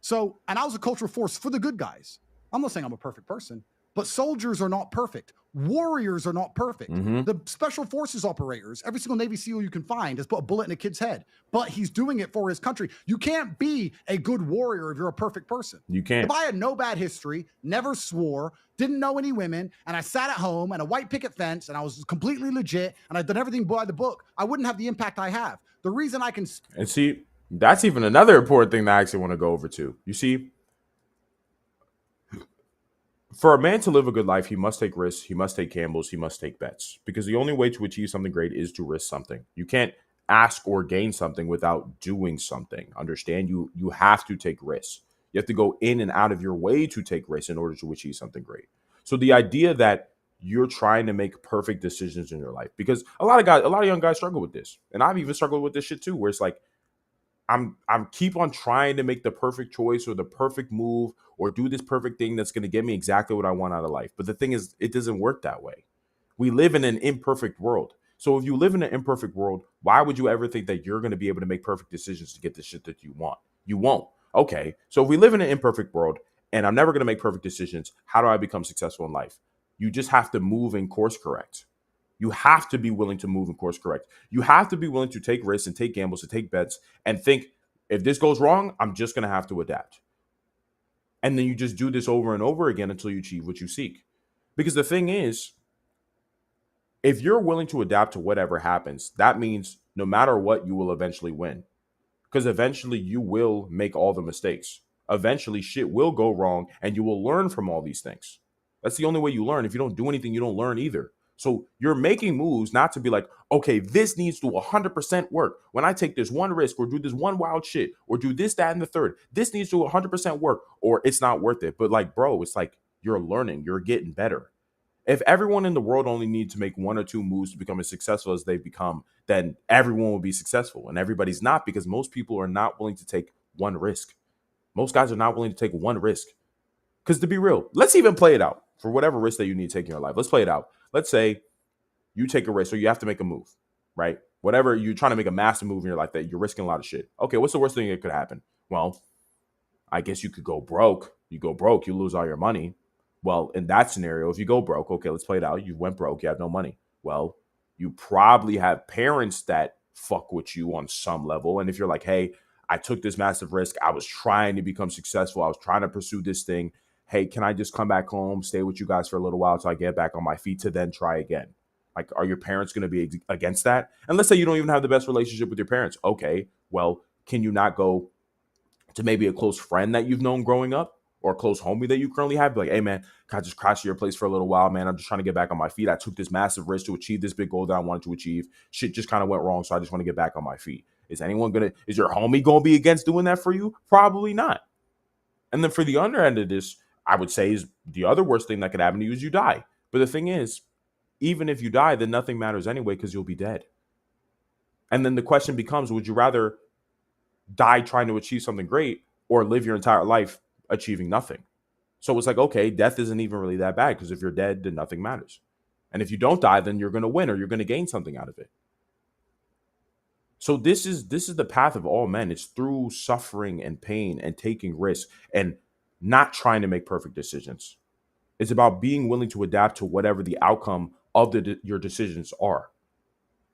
And I was a cultural force for the good guys. I'm not saying I'm a perfect person, but soldiers are not perfect. Warriors are not perfect. Mm-hmm. The special forces operators, every single Navy SEAL you can find has put a bullet in a kid's head, but he's doing it for his country. You can't be a good warrior if you're a perfect person. You can't. If I had no bad history, never swore, didn't know any women, and I sat at home and a white picket fence and I was completely legit and I'd done everything by the book, I wouldn't have the impact I have. The reason I can... And see, that's even another important thing that I actually want to go over too. You see, For a man to live a good life, he must take risks, he must take gambles, he must take bets. Because the only way to achieve something great is to risk something. You can't ask or gain something without doing something. Understand? You have to take risks. You have to go in and out of your way to take risks in order to achieve something great. So the idea that you're trying to make perfect decisions in your life, because a lot of young guys struggle with this, and I've even struggled with this shit too, where it's like I'm keep on trying to make the perfect choice or the perfect move or do this perfect thing that's going to get me exactly what I want out of life. But the thing is, it doesn't work that way. We live in an imperfect world. So if you live in an imperfect world, why would you ever think that you're going to be able to make perfect decisions to get the shit that you want? You won't. Okay. So if we live in an imperfect world and I'm never going to make perfect decisions, how do I become successful in life? You just have to move and course correct. You have to be willing to move and course correct. You have to be willing to take risks and take gambles and take bets and think, if this goes wrong, I'm just going to have to adapt. And then you just do this over and over again until you achieve what you seek. Because the thing is, if you're willing to adapt to whatever happens, that means no matter what, you will eventually win. Because eventually you will make all the mistakes. Eventually shit will go wrong and you will learn from all these things. That's the only way you learn. If you don't do anything, you don't learn either. So you're making moves not to be like, okay, this needs to 100% work. When I take this one risk or do this one wild shit or do this, that, and the third, this needs to 100% work or it's not worth it. But like, bro, it's like you're learning, you're getting better. If everyone in the world only needs to make one or two moves to become as successful as they've become, then everyone will be successful. And everybody's not, because most people are not willing to take one risk. Most guys are not willing to take one risk. Because to be real, let's even play it out for whatever risk that you need to take in your life. Let's play it out. Let's say you take a risk or you have to make a move, right? Whatever, you're trying to make a massive move in your life that you're risking a lot of shit. Okay, what's the worst thing that could happen? Well, I guess you could go broke. You go broke, you lose all your money. Well, in that scenario, if you go broke, okay, let's play it out. You went broke, you have no money. Well, you probably have parents that fuck with you on some level. And if you're like, hey, I took this massive risk, I was trying to become successful, I was trying to pursue this thing. Hey, can I just come back home, stay with you guys for a little while until I get back on my feet to then try again? Like, are your parents going to be against that? And let's say you don't even have the best relationship with your parents. Okay, well, can you not go to maybe a close friend that you've known growing up or a close homie that you currently have? Be like, hey, man, can I just crash to your place for a little while, man? I'm just trying to get back on my feet. I took this massive risk to achieve this big goal that I wanted to achieve. Shit just kind of went wrong, so I just want to get back on my feet. Is your homie going to be against doing that for you? Probably not. And then for the other end of this, I would say is the other worst thing that could happen to you is you die. But the thing is, even if you die, then nothing matters anyway because you'll be dead. And then the question becomes, would you rather die trying to achieve something great or live your entire life achieving nothing? So it's like, okay, death isn't even really that bad because if you're dead, then nothing matters. And if you don't die, then you're going to win or you're going to gain something out of it. So this is the path of all men. It's through suffering and pain and taking risks and not trying to make perfect decisions. It's about being willing to adapt to whatever the outcome of your decisions are.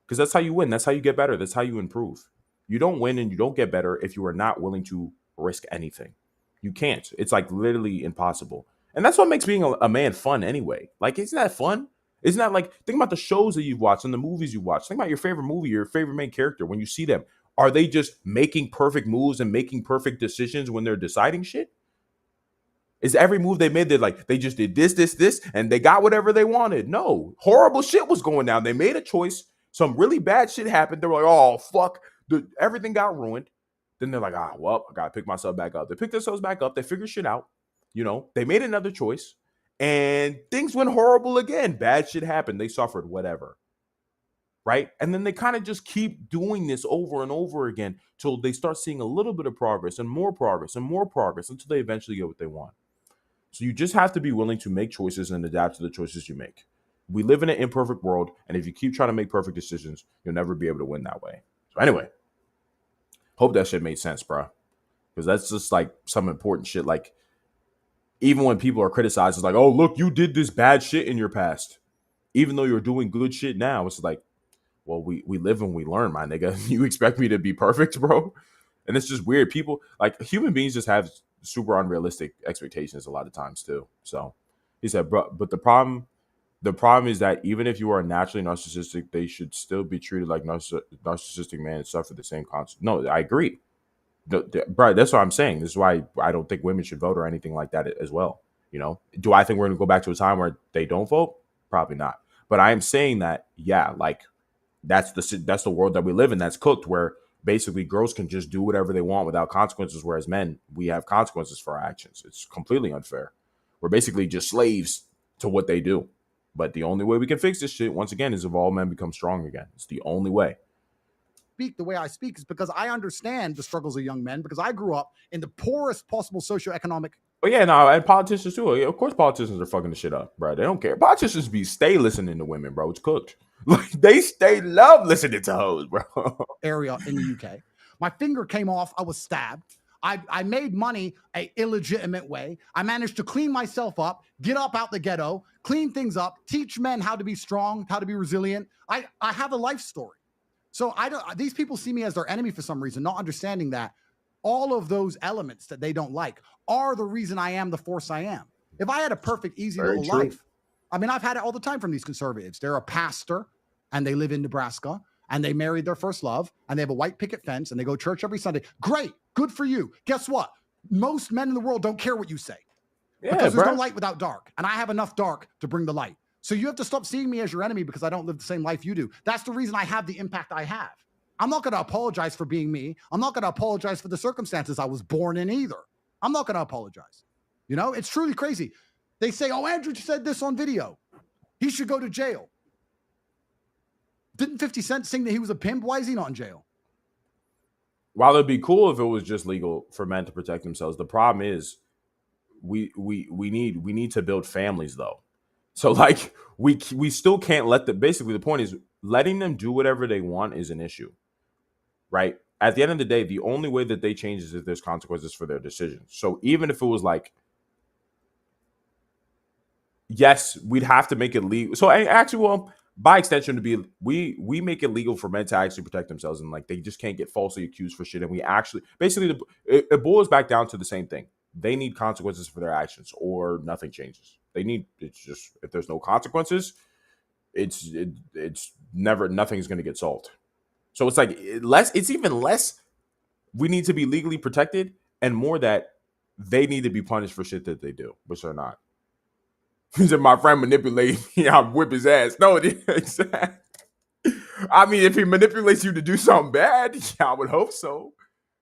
Because that's how you win. That's how you get better. That's how you improve. You don't win and you don't get better if you are not willing to risk anything. You can't. It's like literally impossible. And that's what makes being a man fun anyway. Like, isn't that fun? Isn't that like, think about the shows that you've watched and the movies you watch. Think about your favorite movie, your favorite main character. When you see them, are they just making perfect moves and making perfect decisions when they're deciding shit? Is every move they made, they just did this, and they got whatever they wanted? No, horrible shit was going down. They made a choice. Some really bad shit happened. They were like, oh, fuck. Everything got ruined. Then they're like, well, I got to pick myself back up. They picked themselves back up. They figured shit out. They made another choice. And things went horrible again. Bad shit happened. They suffered, whatever. Right? And then they kind of just keep doing this over and over again till they start seeing a little bit of progress and more progress and more progress until they eventually get what they want. So you just have to be willing to make choices and adapt to the choices you make. We live in an imperfect world, and if you keep trying to make perfect decisions, you'll never be able to win that way. So anyway, hope that shit made sense, bro. Because that's just like some important shit. Like, even when people are criticized, it's like, oh, look, you did this bad shit in your past. Even though you're doing good shit now, it's like, well, we live and we learn, my nigga. You expect me to be perfect, bro? And it's just weird. People, like, human beings just have super unrealistic expectations a lot of times too. So he said, but the problem is that even if you are naturally narcissistic, they should still be treated like narcissistic men and suffer the same consequences. No, I agree. Bro, that's what I'm saying. This is why I don't think women should vote or anything like that as well. You know, do I think we're going to go back to a time where they don't vote? Probably not. But I am saying that, yeah, like that's the world that we live in that's cooked, where basically girls can just do whatever they want without consequences, whereas men, we have consequences for our actions. It's completely unfair. We're basically just slaves to what they do. But the only way we can fix this shit, once again, is if all men become strong again. It's the only way. The way I speak is because I understand the struggles of young men, because I grew up in the poorest possible socioeconomic. But yeah, no, and politicians too. Of course, politicians are fucking the shit up, bro. They don't care. Politicians stay listening to women, bro. It's cooked. Like they love listening to hoes, bro. Area in the UK. My finger came off. I was stabbed. I made money a illegitimate way. I managed to clean myself up, get up out the ghetto, clean things up, teach men how to be strong, how to be resilient. I have a life story. So these people see me as their enemy for some reason, not understanding that all of those elements that they don't like are the reason I am the force I am. If I had a perfect, easy little life, I mean, I've had it all the time from these conservatives. They're a pastor and they live in Nebraska and they married their first love and they have a white picket fence and they go to church every Sunday. Great. Good for you. Guess what? Most men in the world don't care what you say, because there's no light without dark. And I have enough dark to bring the light. So you have to stop seeing me as your enemy because I don't live the same life you do. That's the reason I have the impact I have. I'm not going to apologize for being me. I'm not going to apologize for the circumstances I was born in either. I'm not going to apologize. You know, it's truly crazy. They say, oh, Andrew said this on video. He should go to jail. Didn't 50 Cent sing that he was a pimp? Why is he not in jail? While it'd be cool if it was just legal for men to protect themselves, the problem is we need to build families, though. So like we still can't let them. Basically, the point is letting them do whatever they want is an issue, right? At the end of the day, the only way that they change is if there's consequences for their decisions. So even if it was like, yes, we'd have to make it legal. So actually, well, by extension, to be we make it legal for men to actually protect themselves, and like they just can't get falsely accused for shit. And we actually basically it boils back down to the same thing. They need consequences for their actions, or nothing changes. It's just, if there's no consequences, it's never, nothing's going to get solved. So it's like it's even less we need to be legally protected, and more that they need to be punished for shit that they do, which they're not. He said, my friend manipulated me, I'll whip his ass. No, it is. I mean, if he manipulates you to do something bad, yeah, I would hope so.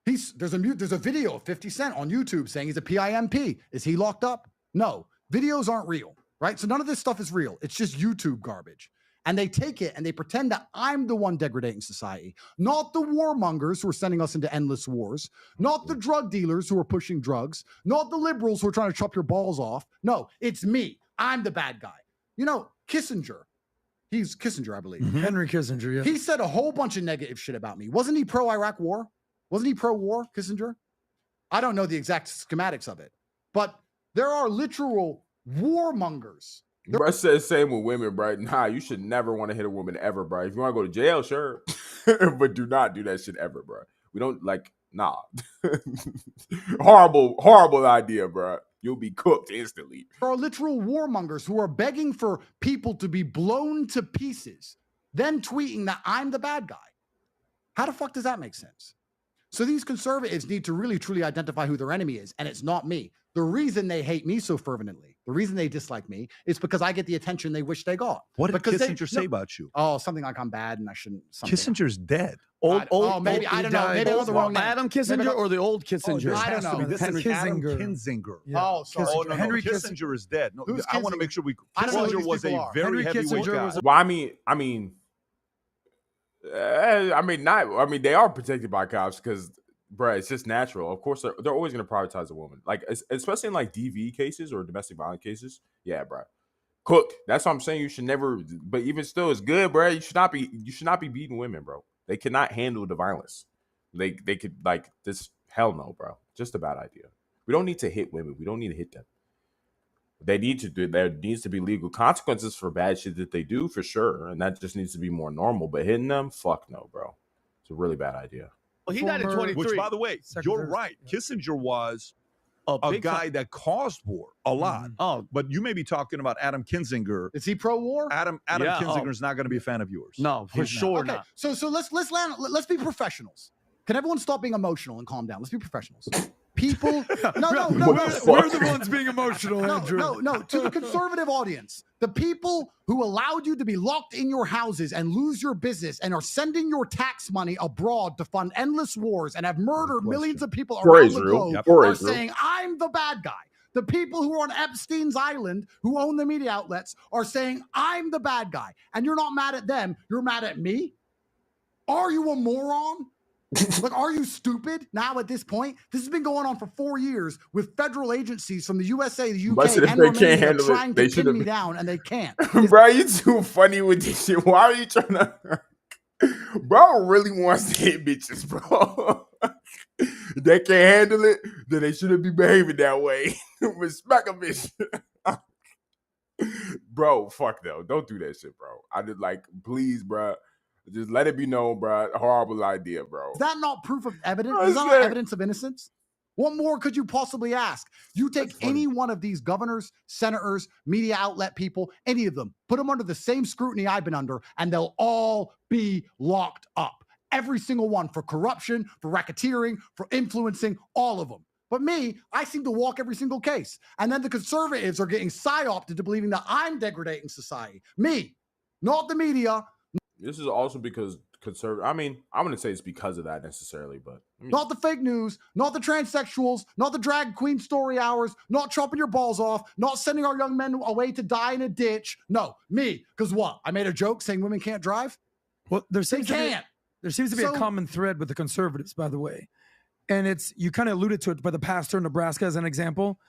There's a video of 50 Cent on YouTube saying he's a PIMP. Is he locked up? No. Videos aren't real, right? So none of this stuff is real. It's just YouTube garbage. And they take it and they pretend that I'm the one degrading society, not the warmongers who are sending us into endless wars, not the drug dealers who are pushing drugs, not the liberals who are trying to chop your balls off. No, it's me. I'm the bad guy. You know, Kissinger. He's Kissinger, I believe. Mm-hmm. Henry Kissinger, yeah. He said a whole bunch of negative shit about me. Wasn't he pro-Iraq war? Wasn't he pro-war, Kissinger? I don't know the exact schematics of it, but there are literal warmongers. Bro says same with women, bro. Nah, you should never want to hit a woman ever, bro. If you want to go to jail, sure. But do not do that shit ever, bro. We don't nah. horrible idea, bro. You'll be cooked instantly. There are literal warmongers who are begging for people to be blown to pieces, then tweeting that I'm the bad guy. How the fuck does that make sense? So these conservatives need to really, truly identify who their enemy is, and it's not me. The reason they hate me so fervently, the reason they dislike me, is because I get the attention they wish they got. What did Kissinger say about you? Oh, something like I'm bad and I shouldn't. Kissinger's dead. Maybe I don't know. Maybe it was the wrong name. Adam Kissinger or the old Kissinger? I don't know. This is Adam Kinzinger. Yeah. Oh, sorry. Oh, no, Henry Kissinger is dead. No, Who's I want to make sure we. I don't know who Kissinger these was people a are. very Henry heavyweight Kissinger guy. was Well, they are protected by cops because, bro, it's just natural. Of course, they're always going to prioritize a woman, like especially in like DV cases or domestic violence cases. Yeah, bro, cooked. That's what I'm saying. You should never. But even still, it's good, bro. You should not be beating women, bro. They cannot handle the violence. They could like this. Hell no, bro. Just a bad idea. We don't need to hit women. We don't need to hit them. There needs to be legal consequences for bad shit that they do, for sure, and that just needs to be more normal. But hitting them, fuck no, bro. It's a really bad idea. Well, he died in 23. Which, by the way, you're right. Kissinger was a guy that caused war a lot. Mm-hmm. Oh, but you may be talking about Adam Kinzinger. Is he pro-war? Adam Yeah. Kinzinger is not going to be a fan of yours. no, for sure Okay, not. so let's be professionals. Can everyone stop being emotional and calm down? Let's be professionals. people. No. We're the ones being emotional, Andrew. No. To the conservative audience, the people who allowed you to be locked in your houses and lose your business and are sending your tax money abroad to fund endless wars and have murdered millions of people around the globe are saying, I'm the bad guy. The people who are on Epstein's Island, who own the media outlets, are saying, I'm the bad guy. And you're not mad at them. You're mad at me? Are you a moron? Like, are you stupid now at this point? This has been going on for 4 years with federal agencies from the USA, the UK, and Romania trying to pin me down, and they can't. Bro, you too funny with this shit. Why are you trying to... Bro really wants to hit bitches, bro. They can't handle it, then they shouldn't be behaving that way. Respect a bitch. Bro, fuck though. Don't do that shit, bro. I just like, please, bro. Just let it be known, bro. Horrible idea, bro. Is that not proof of evidence? Is that not evidence of innocence? What more could you possibly ask? You take any one of these governors, senators, media outlet people, any of them, put them under the same scrutiny I've been under, and they'll all be locked up. Every single one, for corruption, for racketeering, for influencing, all of them. But me, I seem to walk every single case. And then the conservatives are getting psyoped into believing that I'm degrading society. Me, not the media. This is also because conservative. I mean, I'm going to say it's because of that necessarily, but not the fake news, not the transsexuals, not the drag queen story hours, not chopping your balls off, not sending our young men away to die in a ditch. No, me. Because what? I made a joke saying women can't drive? Well, there seems to be a common thread with the conservatives, by the way. And it's, you kind of alluded to it, by the pastor in Nebraska as an example.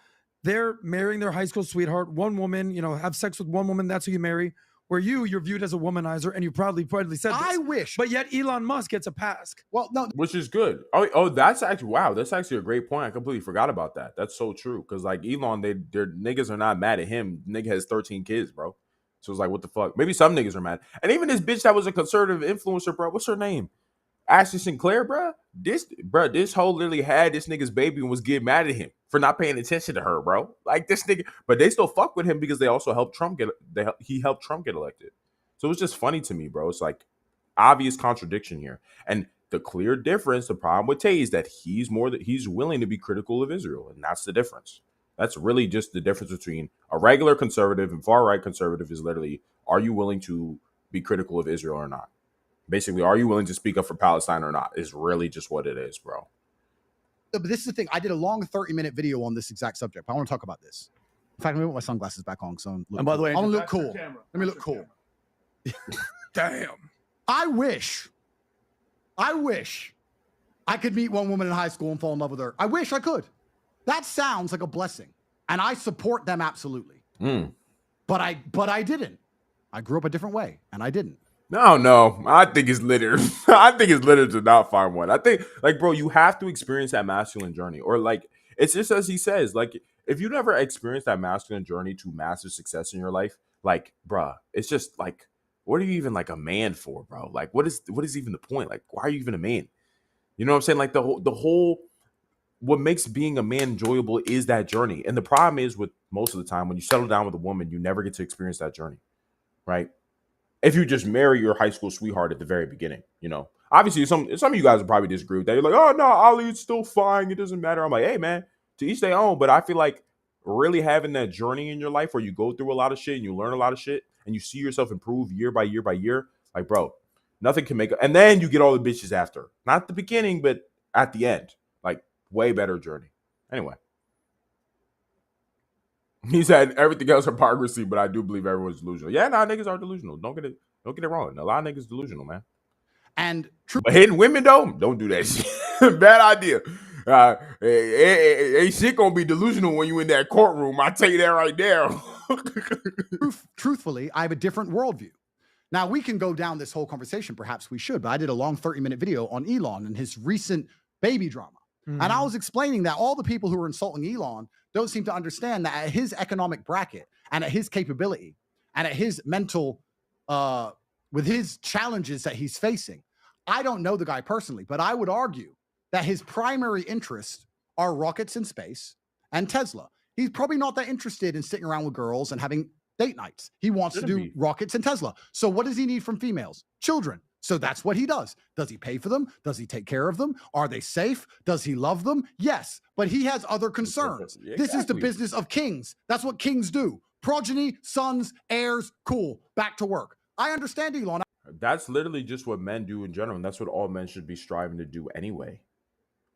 They're marrying their high school sweetheart, one woman, have sex with one woman, that's who you marry. Where you're viewed as a womanizer, and you proudly said this. I wish. But yet Elon Musk gets a pass. Well, no. Which is good. Oh, that's actually, wow, that's actually a great point. I completely forgot about that. That's so true. Because, like, Elon, their niggas are not mad at him. Nigga has 13 kids, bro. So it's like, what the fuck? Maybe some niggas are mad. And even this bitch that was a conservative influencer, bro, what's her name? Ashley Sinclair, bro. This hoe literally had this nigga's baby and was getting mad at him for not paying attention to her, bro. Like, this nigga, but they still fuck with him because they also helped Trump he helped Trump get elected. So it's just funny to me, bro. It's like obvious contradiction here. And the clear difference, the problem with Tate is that he's willing to be critical of Israel, and that's the difference. That's really just the difference between a regular conservative and far right conservative is literally, are you willing to be critical of Israel or not? Basically, are you willing to speak up for Palestine or not? Is really just what it is, bro. But this is the thing. I did a long 30-minute video on this exact subject. I want to talk about this. In fact, let me put my sunglasses back on. So and by the way, I want to look cool. Let me look cool. Damn. I wish I could meet one woman in high school and fall in love with her. I wish I could. That sounds like a blessing, and I support them absolutely. But I didn't. I grew up a different way, and I didn't. No. I think it's littered. I think it's littered to not find one. I think, like, bro, you have to experience that masculine journey. Or, like, it's just as he says, like, if you never experienced that masculine journey to massive success in your life, like, bruh, it's just, like, what are you even, like, a man for, bro? Like, what is even the point? Like, why are you even a man? You know what I'm saying? Like, the whole, what makes being a man enjoyable is that journey. And the problem is with most of the time, when you settle down with a woman, you never get to experience that journey, right? If you just marry your high school sweetheart at the very beginning, obviously some of you guys will probably disagree with that. You're like, oh no, Ali, it's still fine. It doesn't matter. I'm like, hey man, to each their own. But I feel like really having that journey in your life where you go through a lot of shit and you learn a lot of shit and you see yourself improve year by year by year, like, bro, nothing can make it. And then you get all the bitches after, not at the beginning, but at the end, like, way better journey. Anyway. He said everything else hypocrisy, but I do believe everyone's delusional. Yeah, niggas are delusional. Don't get it wrong. A lot of niggas delusional, man. And but hitting women though, don't do that shit. Bad idea. Ain't shit gonna be delusional when you in that courtroom. I tell you that right there. Truthfully, I have a different worldview. Now we can go down this whole conversation. Perhaps we should, but I did a long 30-minute video on Elon and his recent baby drama. And I was explaining that all the people who are insulting Elon don't seem to understand that at his economic bracket and at his capability and at his mental, with his challenges that he's facing, I don't know the guy personally, but I would argue that his primary interests are rockets in space and Tesla. He's probably not that interested in sitting around with girls and having date nights. He wants to do rockets and Tesla. So what does he need from females? Children. So that's what he does. Does he pay for them? Does he take care of them? Are they safe? Does he love them? Yes, but he has other concerns. Yeah, This is the exactly. business of kings. That's what kings do. Progeny, sons, heirs, cool. Back to work. I understand, Elon. That's literally just what men do in general, and that's what all men should be striving to do anyway.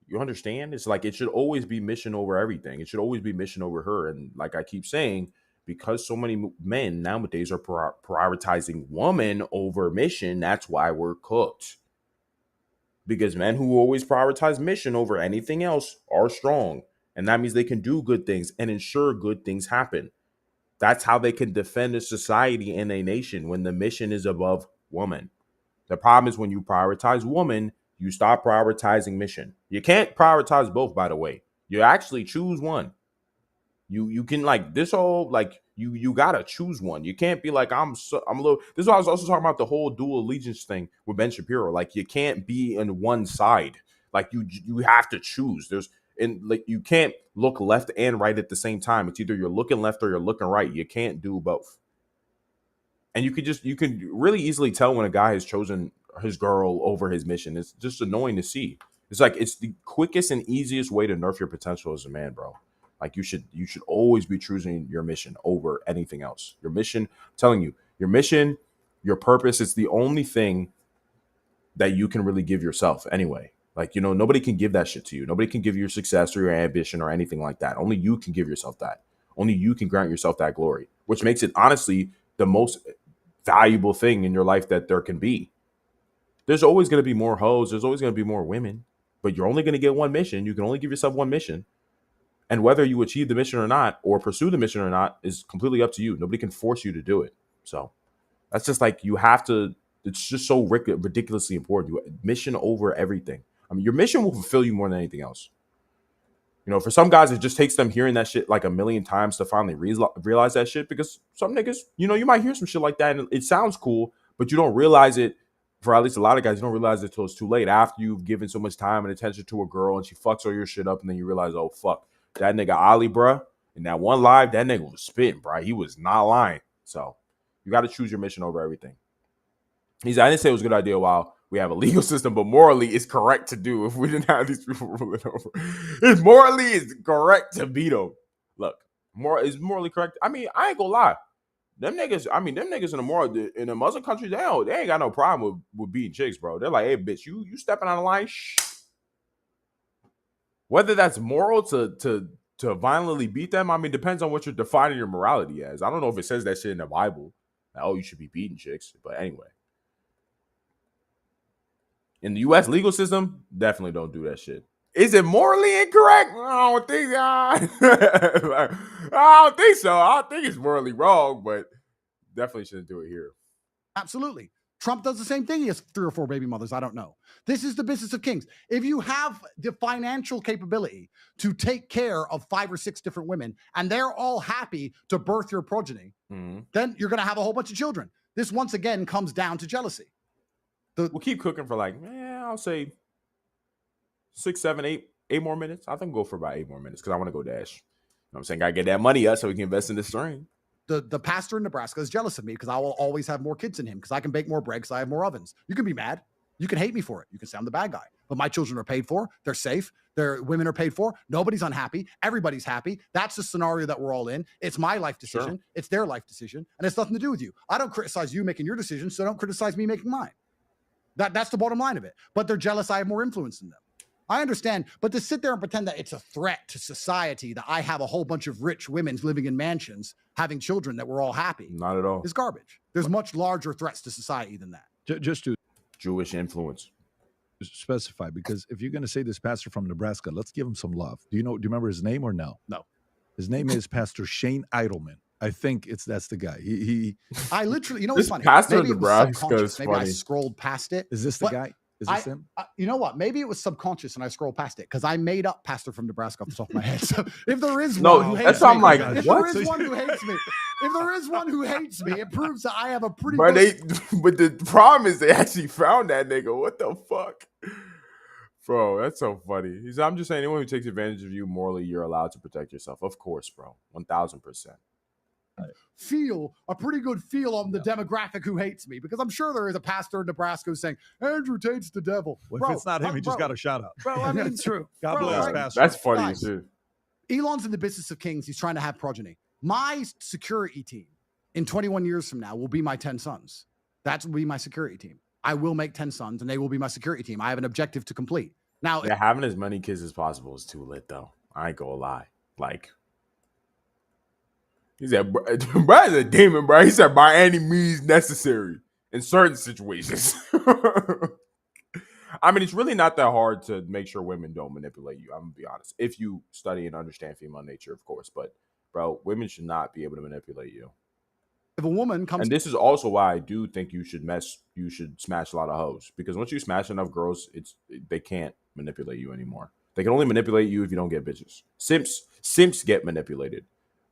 You understand? It's like it should always be mission over everything. It should always be mission over her. And like I keep saying, because so many men nowadays are prioritizing woman over mission, that's why we're cooked. Because men who always prioritize mission over anything else are strong. And that means they can do good things and ensure good things happen. That's how they can defend a society and a nation when the mission is above woman. The problem is when you prioritize woman, you stop prioritizing mission. You can't prioritize both, by the way. You actually choose one. You can like this whole like you gotta choose one. You can't be like I'm a little. This is why I was also talking about the whole dual allegiance thing with Ben Shapiro. Like you can't be in one side. Like you have to choose. Like you can't look left and right at the same time. It's either you're looking left or you're looking right. You can't do both. And you can really easily tell when a guy has chosen his girl over his mission. It's just annoying to see. It's like it's the quickest and easiest way to nerf your potential as a man, bro. Like you should always be choosing your mission over anything else. Your mission, I'm telling you, your mission, your purpose, it's the only thing that you can really give yourself anyway. Like, nobody can give that shit to you. Nobody can give you your success or your ambition or anything like that. Only you can give yourself that. Only you can grant yourself that glory, which makes it honestly the most valuable thing in your life that there can be. There's always going to be more hoes. There's always going to be more women, but you're only going to get one mission. You can only give yourself one mission. And whether you achieve the mission or not, or pursue the mission or not, is completely up to you. Nobody can force you to do it. So that's just like you have to. It's just so ridiculously important. Mission over everything. I mean, your mission will fulfill you more than anything else. For some guys, it just takes them hearing that shit like a million times to finally realize that shit. Because some niggas, you might hear some shit like that and it sounds cool, but you don't realize it. For at least a lot of guys, you don't realize it till it's too late. After you've given so much time and attention to a girl and she fucks all your shit up, and then you realize, oh fuck, that nigga Ali, bruh, in that one live, that nigga was spitting, bruh. He was not lying. So you got to choose your mission over everything. I didn't say it was a good idea while we have a legal system, but morally it's correct to do if we didn't have these people ruling over. It's correct to beat them. Look, is morally correct. I mean, I ain't gonna lie. Them niggas in the Muslim countries, they ain't got no problem with beating chicks, bro. They're like, hey, bitch, you stepping out of line, shh. Whether that's moral to violently beat them, I mean, depends on what you're defining your morality as. I don't know if it says that shit in the Bible. Like, you should be beating chicks. But anyway. In the U.S. legal system, definitely don't do that shit. Is it morally incorrect? I don't think so. I don't think it's morally wrong, but definitely shouldn't do it here. Absolutely. Trump does the same thing. He has 3 or 4 baby mothers. I don't know. This is the business of kings. If you have the financial capability to take care of 5 or 6 different women and they're all happy to birth your progeny, then you're going to have a whole bunch of children. This once again comes down to jealousy. We'll keep cooking for I'll say 6, 7, 8 more minutes. I think we'll go for about 8 more minutes because I want to go dash. You know what I'm saying? Gotta get that money up so we can invest in this string. The pastor in Nebraska is jealous of me because I will always have more kids than him because I can bake more bread because I have more ovens. You can be mad. You can hate me for it. You can say I'm the bad guy. But my children are paid for. They're safe. Their women are paid for. Nobody's unhappy. Everybody's happy. That's the scenario that we're all in. It's my life decision. Sure. It's their life decision. And it's nothing to do with you. I don't criticize you making your decision, so don't criticize me making mine. That's the bottom line of it. But they're jealous I have more influence than them. I understand. But to sit there and pretend that it's a threat to society that I have a whole bunch of rich women living in mansions, having children that we're all happy. Not at all. Is garbage. There's much larger threats to society than that. Just to Jewish influence. Specify, because if you're going to say this pastor from Nebraska, let's give him some love. Do you remember his name or no? No. His name is Pastor Shane Idleman. I think that's the guy. I literally, what's funny? Pastor Maybe Nebraska is Maybe funny. I scrolled past it. Is this the guy? Is this him? You know what? Maybe it was subconscious and I scrolled past it because I made up pastor from Nebraska off the top of my head. So if there is one who hates me, I'm like, if what? there is one who hates me, it proves that I have a pretty but good... but the problem is they actually found that nigga. What the fuck? Bro, that's so funny. I'm just saying, anyone who takes advantage of you morally, you're allowed to protect yourself. Of course, bro. 1000%. feel a pretty good feel on the demographic who hates me, because I'm sure there is a pastor in Nebraska who's saying Andrew Tate's the devil. Well, if it's not him, he just got a shout out. Bro, I mean, It's true. God bro, bless, right? Pastor. That's funny Guys, too. Elon's in the business of kings. He's trying to have progeny. My security team in 21 years from now will be my 10 sons. That will be my security team. I will make 10 sons, and they will be my security team. I have an objective to complete. Now, Yeah, having as many kids as possible is too lit, though. I ain't gonna lie. Like, he said, Brad's a demon, bro. He said, by any means necessary in certain situations. I mean, it's really not that hard to make sure women don't manipulate you. I'm gonna be honest. If you study and understand female nature, of course. But, bro, women should not be able to manipulate you. if a woman comes, And this is also why I do think you should smash a lot of hoes, because once you smash enough girls, they can't manipulate you anymore. They can only manipulate you if you don't get bitches. Simps get manipulated,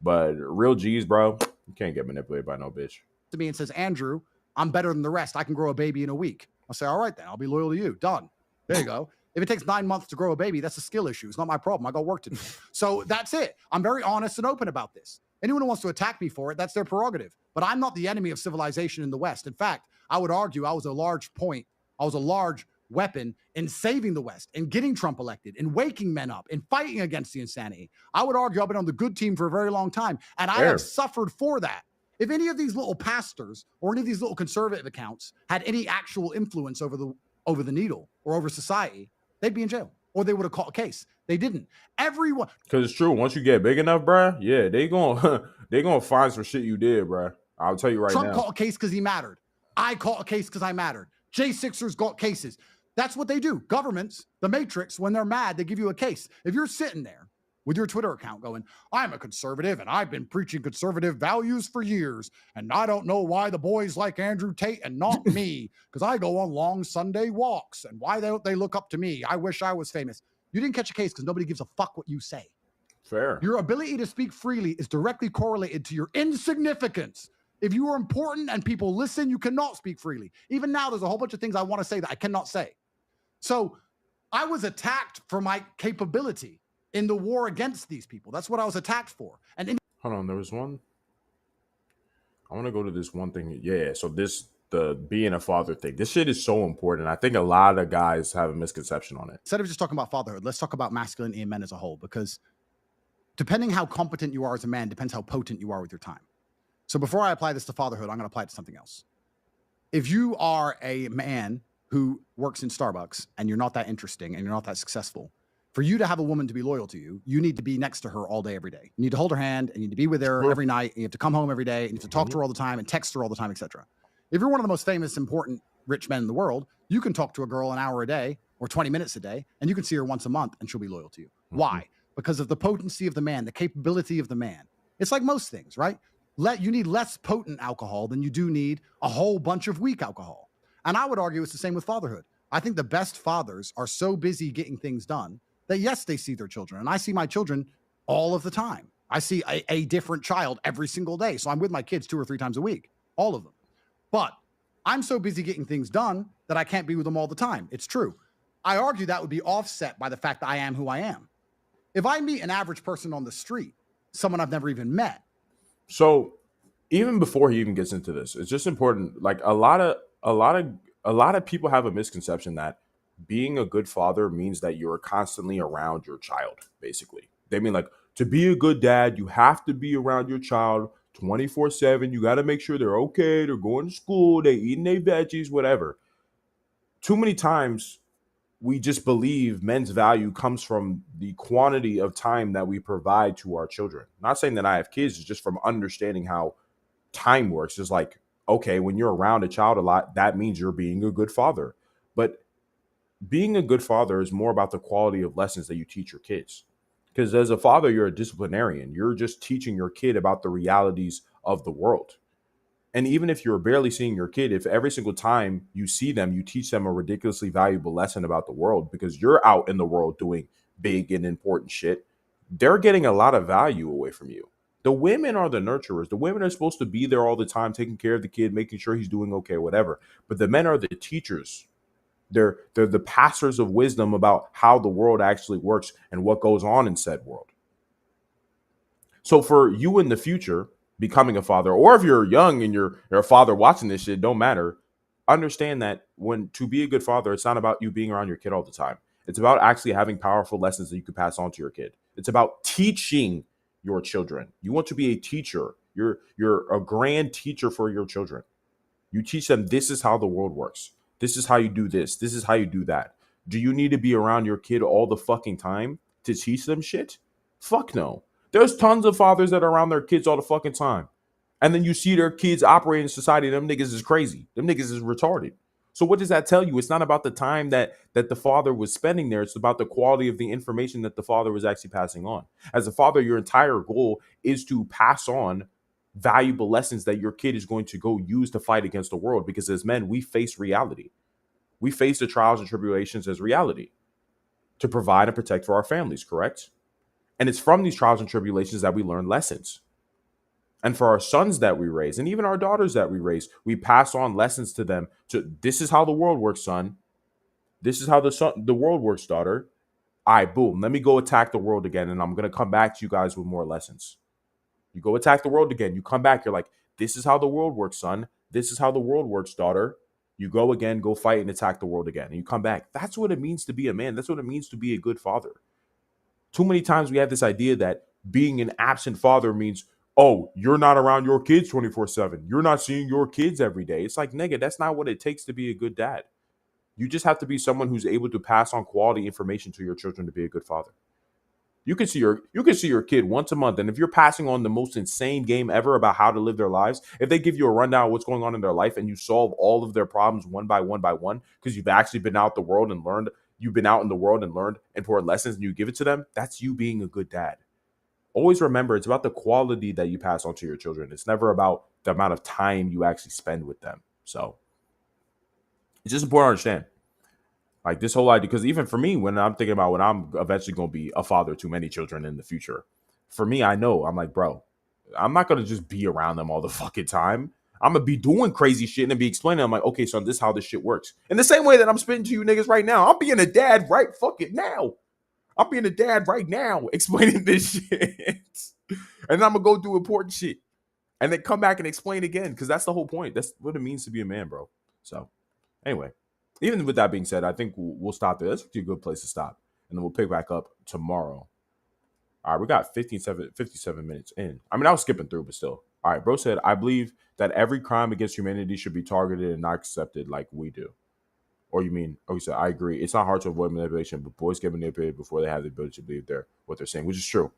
but real G's, bro, you can't get manipulated by no bitch. to me and says, Andrew, I'm better than the rest. I can grow a baby in a week. I'll say, all right, then I'll be loyal to you. Done. There you go. If it takes 9 months to grow a baby, that's a skill issue. It's not my problem. I got work to do. So that's it. I'm very honest and open about this. Anyone who wants to attack me for it, that's their prerogative. But I'm not the enemy of civilization in the West. In fact, I would argue I was a large weapon in saving the West, in getting Trump elected, in waking men up, in fighting against the insanity. I would argue I've been on the good team for a very long time, and I have suffered for that. If any of these little pastors or any of these little conservative accounts had any actual influence over the needle or over society, they'd be in jail, or they would have caught a case. They didn't. Everyone, because it's true. Once you get big enough, bruh, yeah, they gonna find some shit you did, bruh. I'll tell you right now. Trump caught a case because he mattered. I caught a case because I mattered. J6ers got cases. That's what they do. Governments, the Matrix, when they're mad, they give you a case. If you're sitting there with your Twitter account going, I'm a conservative and I've been preaching conservative values for years, and I don't know why the boys like Andrew Tate and not me, because I go on long Sunday walks, and why don't they look up to me? I wish I was famous. You didn't catch a case because nobody gives a fuck what you say. Fair. Your ability to speak freely is directly correlated to your insignificance. If you are important and people listen, you cannot speak freely. Even now, there's a whole bunch of things I want to say that I cannot say. So I was attacked for my capability in the war against these people. That's what I was attacked for. And hold on, there was one. I want to go to this one thing. Yeah, so the being a father thing. This shit is so important. I think a lot of guys have a misconception on it. instead of just talking about fatherhood, let's talk about masculinity in men as a whole, because depending how competent you are as a man depends how potent you are with your time. So before I apply this to fatherhood, I'm going to apply it to something else. If you are a man who works in Starbucks and you're not that interesting and you're not that successful, for you to have a woman to be loyal to you, you need to be next to her all day, every day. You need to hold her hand, and you need to be with her every night. You have to come home every day, and you have to talk to her all the time and text her all the time, etc. If you're one of the most famous, important, rich men in the world, you can talk to a girl an hour a day or 20 minutes a day, and you can see her once a month, and she'll be loyal to you. Why? Because of the potency of the man, the capability of the man. It's like most things, right? You need less potent alcohol than you do need a whole bunch of weak alcohol. And I would argue it's the same with fatherhood. I think the best fathers are so busy getting things done that, yes, they see their children. And I see my children all of the time. I see a different child every single day. So I'm with my kids 2 or 3 times a week, all of them. But I'm so busy getting things done that I can't be with them all the time. It's true. I argue that would be offset by the fact that I am who I am. If I meet an average person on the street, someone I've never even met. So even before he even gets into this, it's just important. Like a lot of people have a misconception that being a good father means that you're constantly around your child. Basically, they mean like, to be a good dad, you have to be around your child 24/7. You got to make sure they're okay. They're going to school. They eating their veggies, whatever. Too many times we just believe men's value comes from the quantity of time that we provide to our children. Not saying that I have kids, it's just from understanding how time works. It's like, okay, when you're around a child a lot, that means you're being a good father. But being a good father is more about the quality of lessons that you teach your kids. Because as a father, you're a disciplinarian. You're just teaching your kid about the realities of the world. And even if you're barely seeing your kid, if every single time you see them, you teach them a ridiculously valuable lesson about the world, because you're out in the world doing big and important shit, they're getting a lot of value away from you. The women are the nurturers. The women are supposed to be there all the time, taking care of the kid, making sure he's doing okay, whatever. But the men are the teachers. They're the pastors of wisdom about how the world actually works and what goes on in said world. So for you in the future, becoming a father, or if you're young and you're a father watching this shit, don't matter. Understand that when to be a good father, it's not about you being around your kid all the time. It's about actually having powerful lessons that you can pass on to your kid. It's about teaching your children. You want to be a teacher. You're a grand teacher for your children. You teach them this is how the world works. This is how you do this. This is how you do that. Do you need to be around your kid all the fucking time to teach them shit? Fuck no. There's tons of fathers that are around their kids all the fucking time. And then you see their kids operate in society. Them niggas is crazy. Them niggas is retarded. So what does that tell you? It's not about the time that the father was spending there. It's about the quality of the information that the father was actually passing on. As a father, your entire goal is to pass on valuable lessons that your kid is going to go use to fight against the world. Because as men, we face reality. We face the trials and tribulations as reality to provide and protect for our families, correct? And it's from these trials and tribulations that we learn lessons. And for our sons that we raise, and even our daughters that we raise, we pass on lessons to them. To this is how the world works, son. This is how the world works, daughter. All right, boom. Let me go attack the world again, and I'm gonna come back to you guys with more lessons. You go attack the world again. You come back. You're like, this is how the world works, son. This is how the world works, daughter. You go again, go fight and attack the world again, and you come back. That's what it means to be a man. That's what it means to be a good father. Too many times we have this idea that being an absent father means, oh, you're not around your kids 24/7. You're not seeing your kids every day. It's like, nigga, that's not what it takes to be a good dad. You just have to be someone who's able to pass on quality information to your children to be a good father. You can see your kid once a month, and if you're passing on the most insane game ever about how to live their lives, if they give you a rundown of what's going on in their life and you solve all of their problems one by one because you've actually been out the world and learned, you've been out in the world and learned important lessons, and you give it to them, that's you being a good dad. Always remember, it's about the quality that you pass on to your children. It's never about the amount of time you actually spend with them. So it's just important to understand. Like this whole idea, because even for me, when I'm thinking about when I'm eventually going to be a father to many children in the future, for me, I know I'm like, bro, I'm not going to just be around them all the fucking time. I'm going to be doing crazy shit and be explaining. I'm like, okay, son, this is how this shit works. In the same way that I'm spitting to you niggas right now, I'm being a dad right fucking now. I'm being a dad right now explaining this shit. And I'm going to go do important shit. And then come back and explain again, because that's the whole point. That's what it means to be a man, bro. So anyway, even with that being said, I think we'll stop there. That's actually a good place to stop. And then we'll pick back up tomorrow. All right, we got 57 minutes in. I mean, I was skipping through, but still. All right, bro said, I believe that every crime against humanity should be targeted and not accepted like we do. Or you mean, he said, I agree. It's not hard to avoid manipulation, but boys get manipulated before they have the ability to believe what they're saying, which is true.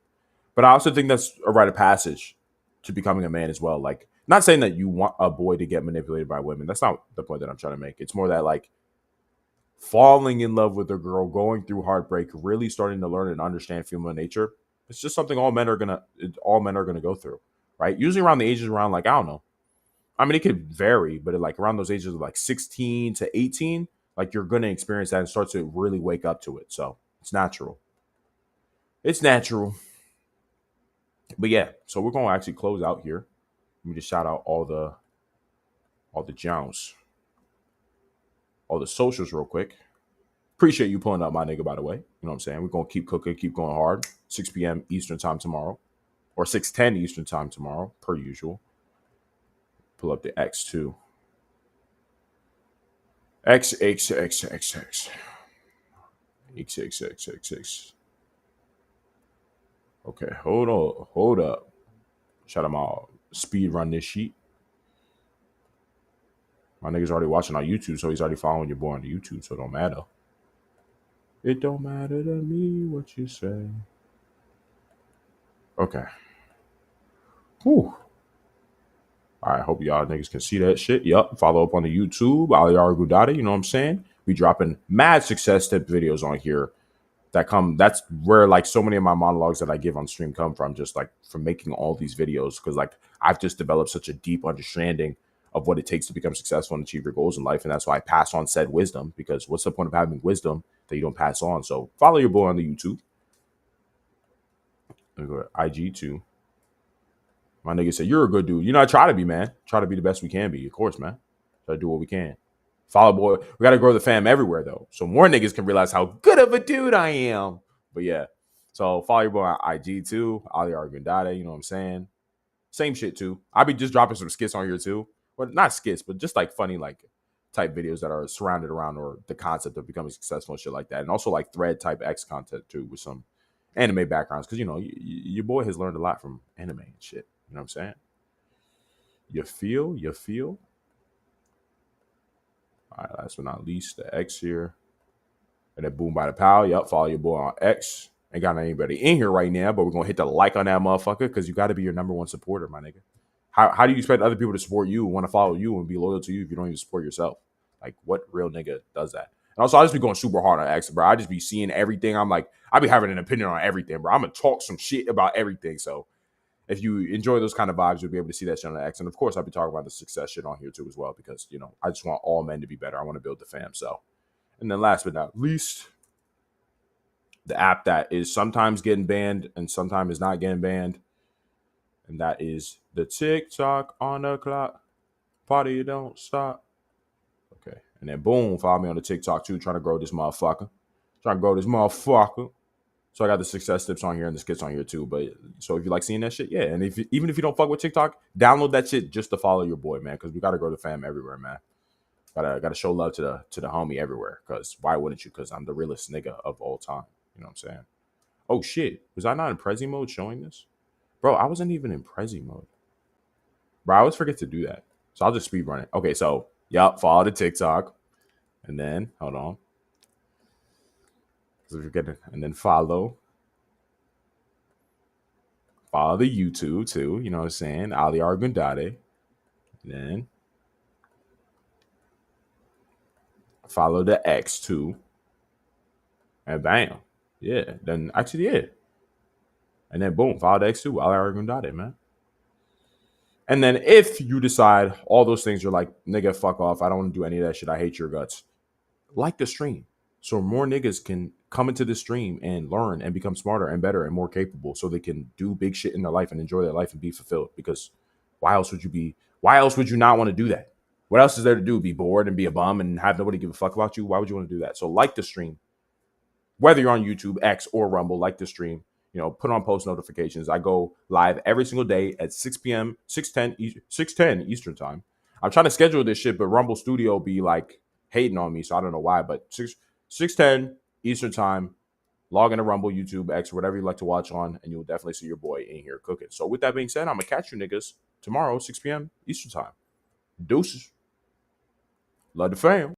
But I also think that's a rite of passage to becoming a man as well. Like, not saying that you want a boy to get manipulated by women. That's not the point that I'm trying to make. It's more that, like, falling in love with a girl, going through heartbreak, really starting to learn and understand female nature. It's just something all men are gonna go through, right? Usually around the ages around, like, I don't know. I mean, it could vary, but like around those ages of like 16 to 18, like you're gonna experience that and start to really wake up to it. So it's natural. It's natural. But yeah, so we're gonna actually close out here. Let me just shout out all the Jones, all the socials real quick. Appreciate you pulling up, my nigga, by the way. You know what I'm saying? We're going to keep cooking, keep going hard. 6 p.m. Eastern time tomorrow. Or 6:10 Eastern time tomorrow, per usual. Pull up the X2. XXXXX. XXXXX. Okay, hold up. Shout out my speed run this sheet. My nigga's already watching on YouTube, so he's already following your boy on the YouTube, so it don't matter. It don't matter to me what you say. Okay. Whew. All right, hope y'all niggas can see that shit. Yup. Follow up on the YouTube, Aliar Gudade, you know what I'm saying? We dropping mad success tip videos on here that's where like so many of my monologues that I give on stream come from, just like from making all these videos, because like I've just developed such a deep understanding of what it takes to become successful and achieve your goals in life. And that's why I pass on said wisdom, because what's the point of having wisdom that you don't pass on? So follow your boy on the YouTube. Go to IG too. My nigga said, you're a good dude. You know, I try to be, man. Try to be the best we can be, of course, man. Try to do what we can. Follow boy. We got to grow the fam everywhere, though, so more niggas can realize how good of a dude I am. But yeah, so follow your boy on IG too, Ali Argundade, you know what I'm saying? Same shit too. I'll be just dropping some skits on here too. Well, not skits, but just like funny like type videos that are surrounded around or the concept of becoming successful and shit like that. And also like thread type X content too with some anime backgrounds. Cause you know, your boy has learned a lot from anime and shit. You know what I'm saying? You feel? All right, last but not least, the X here. And then boom by the pal. Yup, follow your boy on X. Ain't got anybody in here right now, but we're gonna hit the like on that motherfucker because you gotta be your number one supporter, my nigga. How do you expect other people to support you, want to follow you, and be loyal to you if you don't even support yourself? Like, what real nigga does that? And also, I just be going super hard on X, bro. I just be seeing everything. I'm like, I be having an opinion on everything, bro. I'm gonna talk some shit about everything. So if you enjoy those kind of vibes, you'll be able to see that shit on X. And of course, I'll be talking about the success shit on here too as well, because you know, I just want all men to be better. I want to build the fam. So, and then last but not least, the app that is sometimes getting banned and sometimes is not getting banned. And that is the TikTok on the clock. Party don't stop. Okay. And then boom, follow me on the TikTok too, trying to grow this motherfucker. So I got the success tips on here and the skits on here too. But so if you like seeing that shit, yeah. And even if you don't fuck with TikTok, download that shit just to follow your boy, man. Because we gotta grow the fam everywhere, man. Gotta show love to the homie everywhere. Because why wouldn't you? Because I'm the realest nigga of all time. You know what I'm saying? Oh shit. Was I not in Prezi mode showing this? Bro, I wasn't even in Prezi mode. Bro, I always forget to do that. So I'll just speed run it. Okay, so yup, follow the TikTok. And then hold on. And then follow the YouTube too. You know what I'm saying? Ali Argundade. Then follow the X too. And bam. Yeah. Then actually, yeah. And then boom, follow the X too. Ali Argundade, man. And then if you decide all those things, you're like, nigga, fuck off. I don't want to do any of that shit. I hate your guts. Like the stream. So more niggas can come into the stream and learn and become smarter and better and more capable so they can do big shit in their life and enjoy their life and be fulfilled. Because why else would you not want to do that? What else is there to do? Be bored and be a bum and have nobody give a fuck about you? Why would you want to do that? So like the stream. Whether you're on YouTube, X, or Rumble, like the stream. You know, put on post notifications. I go live every single day at 6 p.m., 6:10 Eastern time. I'm trying to schedule this shit, but Rumble Studio be like hating on me, so I don't know why. But 6:10 Eastern time, log into Rumble, YouTube, X, whatever you like to watch on, and you'll definitely see your boy in here cooking. So with that being said, I'm gonna catch you niggas tomorrow, 6 p.m. Eastern time. Deuces. Love the fam.